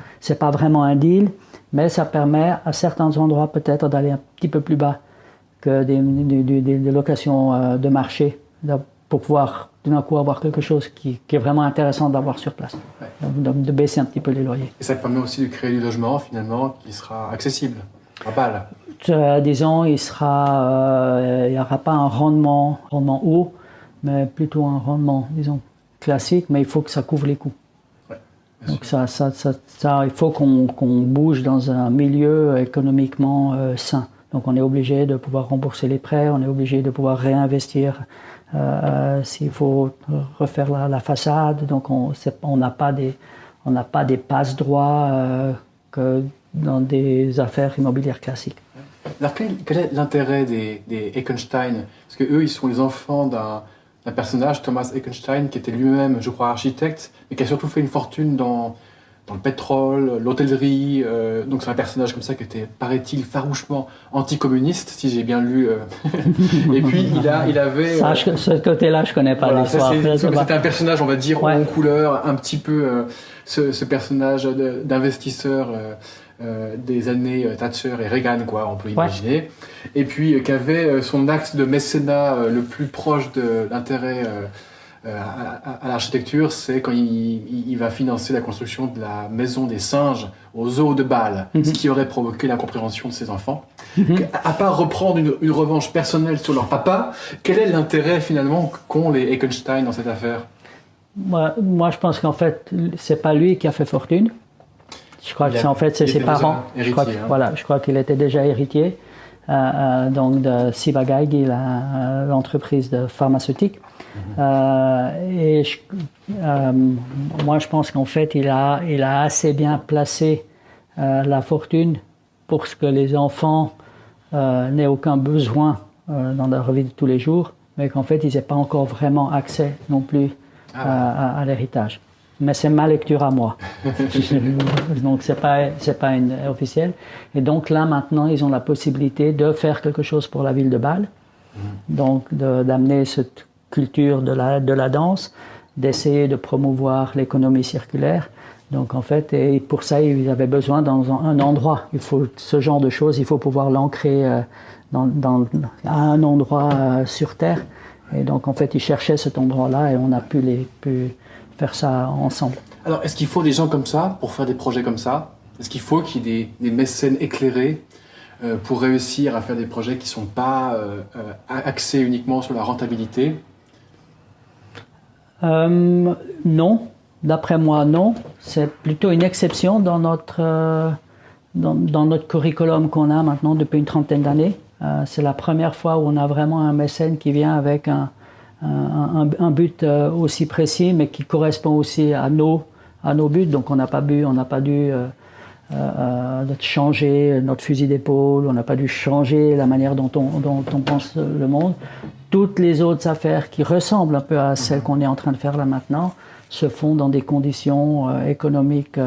vraiment un deal, mais ça permet à certains endroits peut-être d'aller un petit peu plus bas que des locations de marché pour pouvoir tout d'un coup avoir quelque chose qui est vraiment intéressant d'avoir sur place. Donc de baisser un petit peu les loyers. Et ça permet aussi de créer du logement finalement qui sera accessible à Bâle. Disons, il n'y aura pas un rendement haut, mais plutôt un rendement, disons, classique, mais il faut que ça couvre les coûts. Ouais, donc il faut qu'on bouge dans un milieu économiquement sain. Donc on est obligé de pouvoir rembourser les prêts, on est obligé de pouvoir réinvestir s'il faut refaire la façade. Donc on n'a pas des passe-droits que dans des affaires immobilières classiques. Alors quel est l'intérêt des Eckenstein? Parce qu'eux, ils sont les enfants d'un personnage, Thomas Eckenstein, qui était lui-même, je crois, architecte, mais qui a surtout fait une fortune dans le pétrole, l'hôtellerie. Donc c'est un personnage comme ça qui était, paraît-il, farouchement anticommuniste, si j'ai bien lu. Et puis il avait... ce côté-là, je connais pas l'histoire. C'était un personnage, on va dire, en couleur, un petit peu ce personnage d'investisseur des années Thatcher et Reagan, quoi, on peut imaginer. Et puis qui avait son axe de mécénat le plus proche de l'intérêt à l'architecture, c'est quand il va financer la construction de la maison des singes au zoo de Bâle, ce qui aurait provoqué l'incompréhension de ses enfants. À part reprendre une revanche personnelle sur leur papa, quel est l'intérêt finalement qu'ont les Eckenstein dans cette affaire? Moi, je pense qu'en fait, c'est pas lui qui a fait fortune. Je crois que c'est ses parents. Je crois qu'il était déjà héritier donc de Ciba-Geigy, l'entreprise de pharmaceutique. Moi, je pense qu'en fait, il a assez bien placé la fortune pour que les enfants n'aient aucun besoin dans leur vie de tous les jours, mais qu'en fait, ils n'aient pas encore vraiment accès non plus à l'héritage. Mais c'est ma lecture à moi. Donc c'est pas une officielle. Et donc là maintenant ils ont la possibilité de faire quelque chose pour la ville de Bâle. Donc d'amener cette culture de la danse, d'essayer de promouvoir l'économie circulaire. Donc en fait, et pour ça ils avaient besoin dans un endroit. Il faut ce genre de choses, il faut pouvoir l'ancrer à un endroit sur terre. Et donc en fait ils cherchaient cet endroit-là et on a pu faire ça ensemble. Alors, est-ce qu'il faut des gens comme ça pour faire des projets comme ça? Est-ce qu'il faut qu'il y ait des mécènes éclairés pour réussir à faire des projets qui ne sont pas axés uniquement sur la rentabilité? Non. D'après moi, non. C'est plutôt une exception dans notre curriculum qu'on a maintenant depuis une trentaine d'années. C'est la première fois où on a vraiment un mécène qui vient avec un but aussi précis, mais qui correspond aussi à nos buts. Donc on n'a pas dû changer notre fusil d'épaule, on n'a pas dû changer la manière dont on pense le monde. Toutes les autres affaires qui ressemblent un peu à celles qu'on est en train de faire là maintenant se font dans des conditions économiques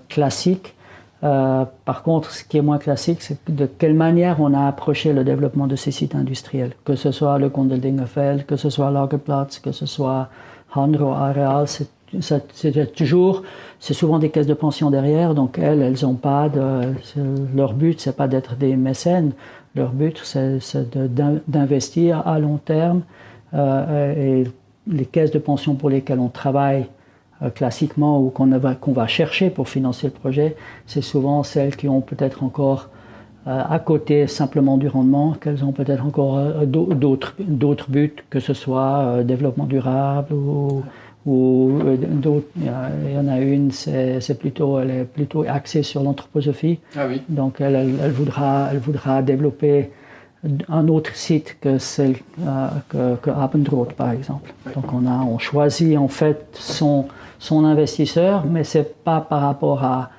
classiques. Par contre, ce qui est moins classique, c'est de quelle manière on a approché le développement de ces sites industriels. Que ce soit le Kondeldingerfeld, que ce soit Lagerplatz, que ce soit Hanro Areal, c'est souvent des caisses de pension derrière, donc elles ont pas leur but, c'est pas d'être des mécènes, leur but c'est d'investir à long terme, et les caisses de pension pour lesquelles on travaille classiquement ou qu'on va chercher pour financer le projet, c'est souvent celles qui ont peut-être encore à côté simplement du rendement, qu'elles ont peut-être encore d'autres buts, que ce soit développement durable ou d'autres. Il y en a une, elle est plutôt axée sur l'anthroposophie. Ah oui. Donc elle voudra développer un autre site que celle que Abendroth par exemple. Oui. Donc on choisit en fait son investisseur, mais c'est pas par rapport à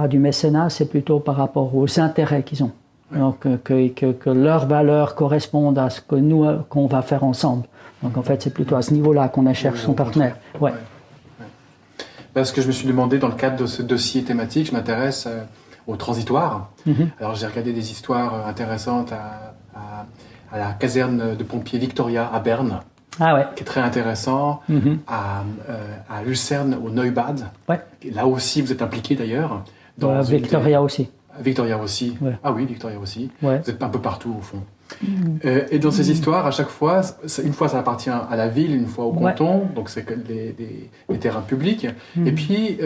du mécénat, c'est plutôt par rapport aux intérêts qu'ils ont. Oui. Donc que leurs valeurs correspondent à ce qu'on va faire ensemble. Donc en fait c'est plutôt à ce niveau-là qu'on cherche son partenaire. Ouais. Oui. Parce que je me suis demandé dans le cadre de ce dossier thématique, je m'intéresse au transitoire. Alors j'ai regardé des histoires intéressantes à la caserne de pompiers Victoria à Berne, qui est très intéressant, à Lucerne au Neubad. Ouais. Là aussi vous êtes impliqué d'ailleurs. Victoria aussi. Victoria aussi. Ouais. Ah oui, Victoria aussi. Ouais. Vous êtes un peu partout au fond. Et dans ces histoires, à chaque fois, une fois ça appartient à la ville, une fois au canton, donc c'est les terrains publics. Et puis,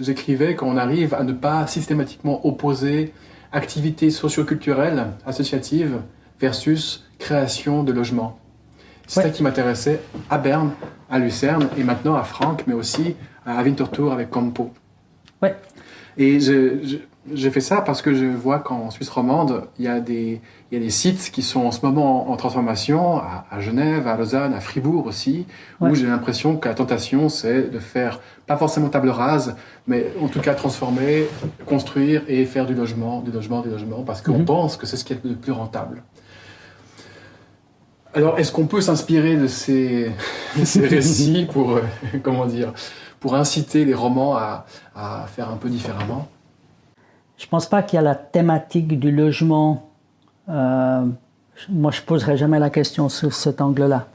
j'écrivais qu'on arrive à ne pas systématiquement opposer activités socio-culturelles, associatives, versus création de logements. C'est ça qui m'intéressait à Berne, à Lucerne et maintenant à Franck, mais aussi à Winterthur avec Campo. Ouais. Et j'ai fait ça parce que je vois qu'en Suisse romande, il y a des sites qui sont en ce moment en transformation, à Genève, à Lausanne, à Fribourg aussi, où j'ai l'impression que la tentation, c'est de faire, pas forcément table rase, mais en tout cas transformer, construire et faire du logement, parce qu'on pense que c'est ce qui est le plus rentable. Alors, est-ce qu'on peut s'inspirer de ces récits pour, pour inciter les romans à faire un peu différemment? Je ne pense pas qu'il y a la thématique du logement. Moi, je ne poserai jamais la question sous cet angle-là.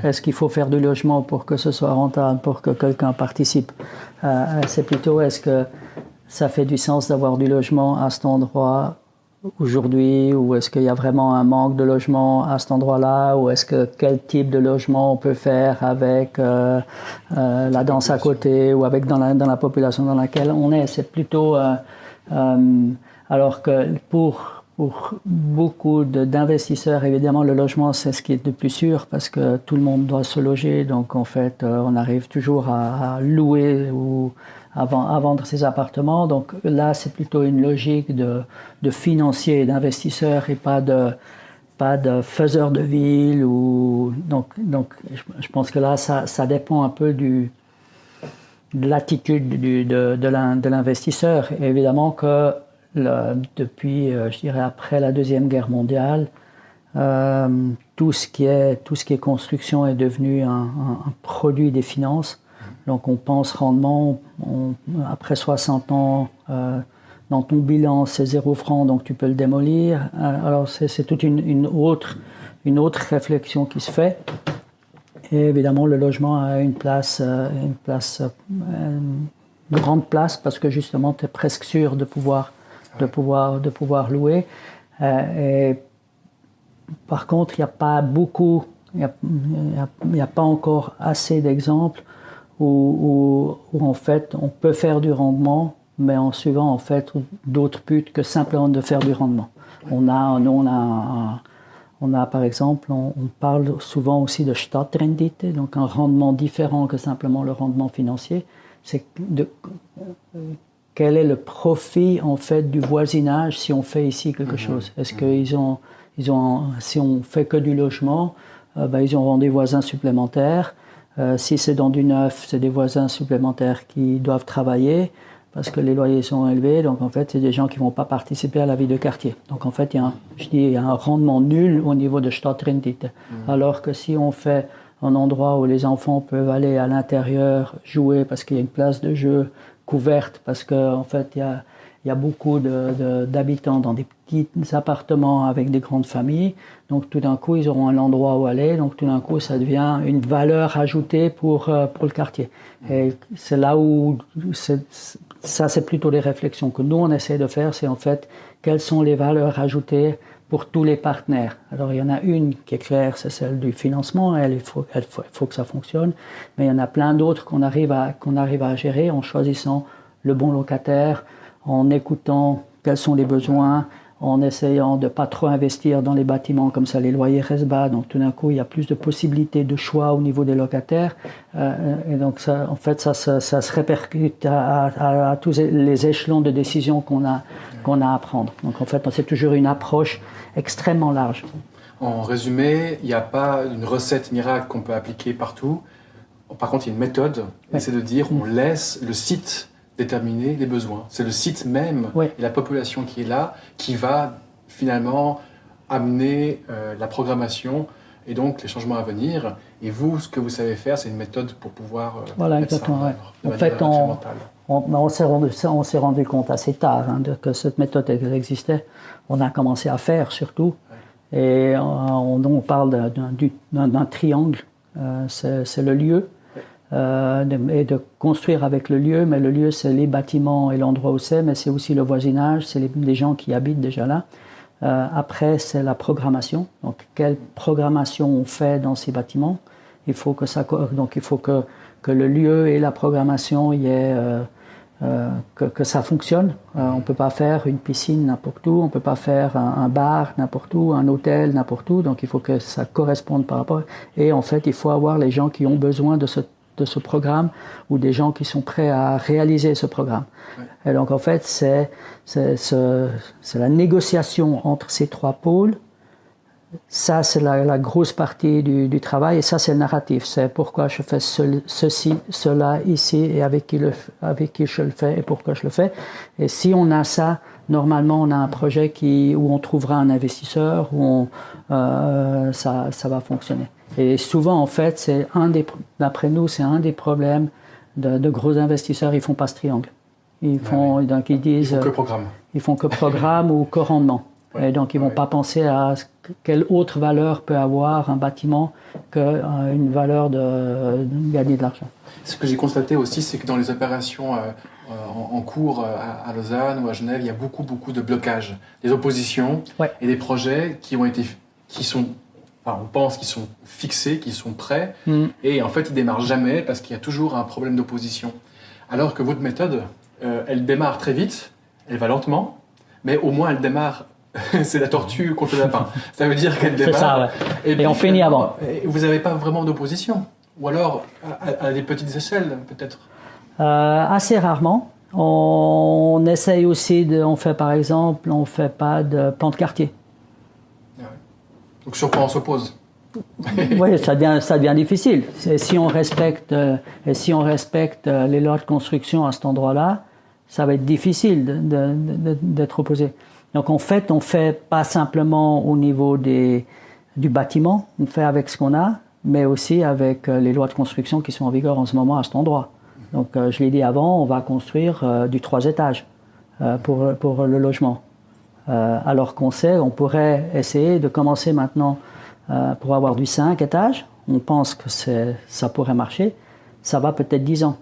Est-ce qu'il faut faire du logement pour que ce soit rentable, pour que quelqu'un participe? C'est plutôt, est-ce que ça fait du sens d'avoir du logement à cet endroit aujourd'hui, ou est-ce qu'il y a vraiment un manque de logement à cet endroit-là, ou est-ce que quel type de logement on peut faire avec la danse à côté, ou avec dans la population dans laquelle on est? C'est plutôt alors que pour beaucoup d'investisseurs, évidemment, le logement, c'est ce qui est le plus sûr parce que tout le monde doit se loger. Donc, en fait, on arrive toujours à louer ou à vendre ses appartements. Donc, là, c'est plutôt une logique de financier et d'investisseur et pas de faiseur de ville. Donc, je pense que là, ça dépend un peu de l'attitude de l'investisseur. Et évidemment que depuis, je dirais, après la Deuxième Guerre mondiale, tout ce qui est construction est devenu un produit des finances. Donc on pense rendement, après 60 ans, dans ton bilan, c'est 0 francs, donc tu peux le démolir. Alors c'est toute une autre réflexion qui se fait. Et évidemment, le logement a une grande place, parce que justement, tu es presque sûr de pouvoir louer. Et par contre, il n'y a pas beaucoup, il n'y a pas encore assez d'exemples où en fait on peut faire du rendement, mais en suivant en fait d'autres buts que simplement de faire du rendement. On a par exemple, on parle souvent aussi de Stadtrendite, donc un rendement différent que simplement le rendement financier. C'est quel est le profit en fait du voisinage si on fait ici quelque chose? Est-ce qu'ils ont, si on fait que du logement, ils auront des voisins supplémentaires. Si c'est dans du neuf, c'est des voisins supplémentaires qui doivent travailler parce que les loyers sont élevés. Donc en fait, c'est des gens qui ne vont pas participer à la vie de quartier. Donc en fait, il y a un rendement nul au niveau de Stadtrendite. Alors que si on fait un endroit où les enfants peuvent aller à l'intérieur jouer parce qu'il y a une place de jeu couverte, parce qu'en fait, il y a beaucoup d'habitants dans des petits appartements avec des grandes familles. Donc tout d'un coup, ils auront un endroit où aller. Donc tout d'un coup, ça devient une valeur ajoutée pour le quartier. Et c'est là où ça, c'est plutôt les réflexions que nous, on essaie de faire. C'est en fait, quelles sont les valeurs ajoutées pour tous les partenaires. Alors il y en a une qui est claire, c'est celle du financement. Il faut que ça fonctionne. Mais il y en a plein d'autres qu'on arrive à gérer en choisissant le bon locataire, en écoutant quels sont les besoins, en essayant de ne pas trop investir dans les bâtiments, comme ça les loyers restent bas. Donc tout d'un coup, il y a plus de possibilités de choix au niveau des locataires. Et donc ça, en fait, ça se répercute à tous les échelons de décision qu'on a à prendre. Donc en fait, c'est toujours une approche extrêmement large. En résumé, il n'y a pas une recette miracle qu'on peut appliquer partout. Par contre, il y a une méthode, et c'est de dire on laisse le site déterminer les besoins. C'est le site même et la population qui est là qui va finalement amener la programmation et donc les changements à venir. Et vous, ce que vous savez faire, c'est une méthode pour pouvoir mettre ça en œuvre de manière incrémentale. On s'est rendu compte assez tard que cette méthode existait. On a commencé à faire surtout. Et on parle d'un triangle. C'est le lieu. Et de construire avec le lieu, mais le lieu c'est les bâtiments et l'endroit où c'est, mais c'est aussi le voisinage, c'est les gens qui habitent déjà là. Après c'est la programmation, donc quelle programmation on fait dans ces bâtiments. Il faut que le lieu et la programmation, il y ait que ça fonctionne. On ne peut pas faire une piscine n'importe où, on ne peut pas faire un bar n'importe où, un hôtel n'importe où, donc il faut que ça corresponde par rapport. Et en fait, il faut avoir les gens qui ont besoin de ce programme ou des gens qui sont prêts à réaliser ce programme. Ouais. Et donc en fait, c'est la négociation entre ces trois pôles. Ça, c'est la grosse partie du travail et ça, c'est le narratif. C'est pourquoi je fais ceci, cela, ici et avec qui je le fais et pourquoi je le fais. Et si on a ça, normalement, on a un projet où on trouvera un investisseur, où ça va fonctionner. Et souvent, en fait, d'après nous, c'est un des problèmes de gros investisseurs. Ils font pas ce triangle. Donc ils disent. Ils font que programme. Ils font que programme ou que rendement. Et donc, ils ne vont pas penser à quelle autre valeur peut avoir un bâtiment qu'une valeur de gagner de l'argent. Ce que j'ai constaté aussi, c'est que dans les opérations en cours à Lausanne ou à Genève, il y a beaucoup de blocages, des oppositions et des projets on pense qu'ils sont fixés, qu'ils sont prêts, et en fait, ils ne démarrent jamais parce qu'il y a toujours un problème d'opposition. Alors que votre méthode, elle démarre très vite, elle va lentement, mais au moins elle démarre. C'est la tortue contre le lapin. Ça veut dire qu'elle démarre. C'est ça, ouais. Et on finit avant. Vous n'avez pas vraiment d'opposition. Ou alors, à des petites échelles, peut-être. Assez rarement. On essaye aussi on fait pas de plan de quartier. Ah ouais. Donc sur quoi on s'oppose? Oui, ça devient difficile. Si on respecte les lois de construction à cet endroit-là, ça va être difficile d'être opposé. Donc en fait, on fait pas simplement au niveau du bâtiment, on fait avec ce qu'on a, mais aussi avec les lois de construction qui sont en vigueur en ce moment à cet endroit. Donc je l'ai dit avant, on va construire du 3 étages pour le logement. Alors qu'on on pourrait essayer de commencer maintenant pour avoir du 5 étages. On pense que ça pourrait marcher. Ça va peut-être 10 ans.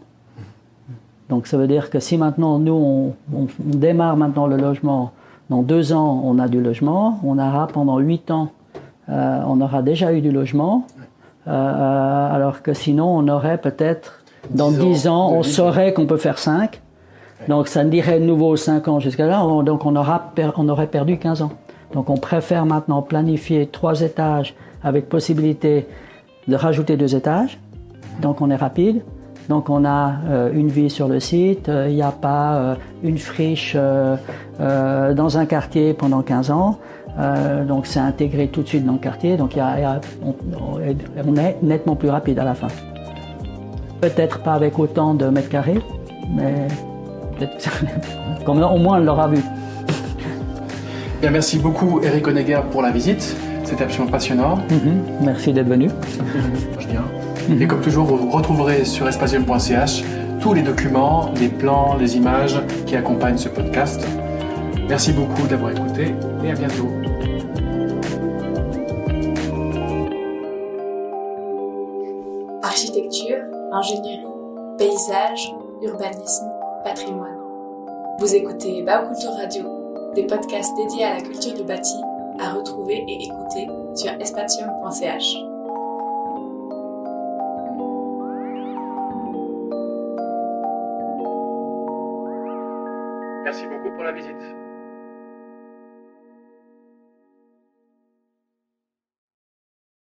Donc ça veut dire que si maintenant nous on démarre maintenant le logement, dans 2 ans on a du logement, on aura pendant 8 ans on aura déjà eu du logement, alors que sinon on aurait peut-être dans 10 ans on saurait qu'on peut faire 5, donc ça dirait de nouveau 5 ans jusqu'à là, donc on aurait perdu 15 ans. Donc on préfère maintenant planifier 3 étages avec possibilité de rajouter 2 étages, donc on est rapide. Donc on a une vie sur le site, il n'y a pas une friche dans un quartier pendant 15 ans, donc c'est intégré tout de suite dans le quartier, donc on est nettement plus rapide à la fin. Peut-être pas avec autant de mètres carrés, mais au moins on l'aura vu. Bien, merci beaucoup Eric Honegger pour la visite, c'était absolument passionnant. Merci d'être venu. Je viens. Et comme toujours, vous retrouverez sur espatium.ch tous les documents, les plans, les images qui accompagnent ce podcast. Merci beaucoup d'avoir écouté et à bientôt. Architecture, ingénierie, paysage, urbanisme, patrimoine. Vous écoutez Baucultur Radio, des podcasts dédiés à la culture du bâti, à retrouver et écouter sur espatium.ch. Merci beaucoup pour la visite.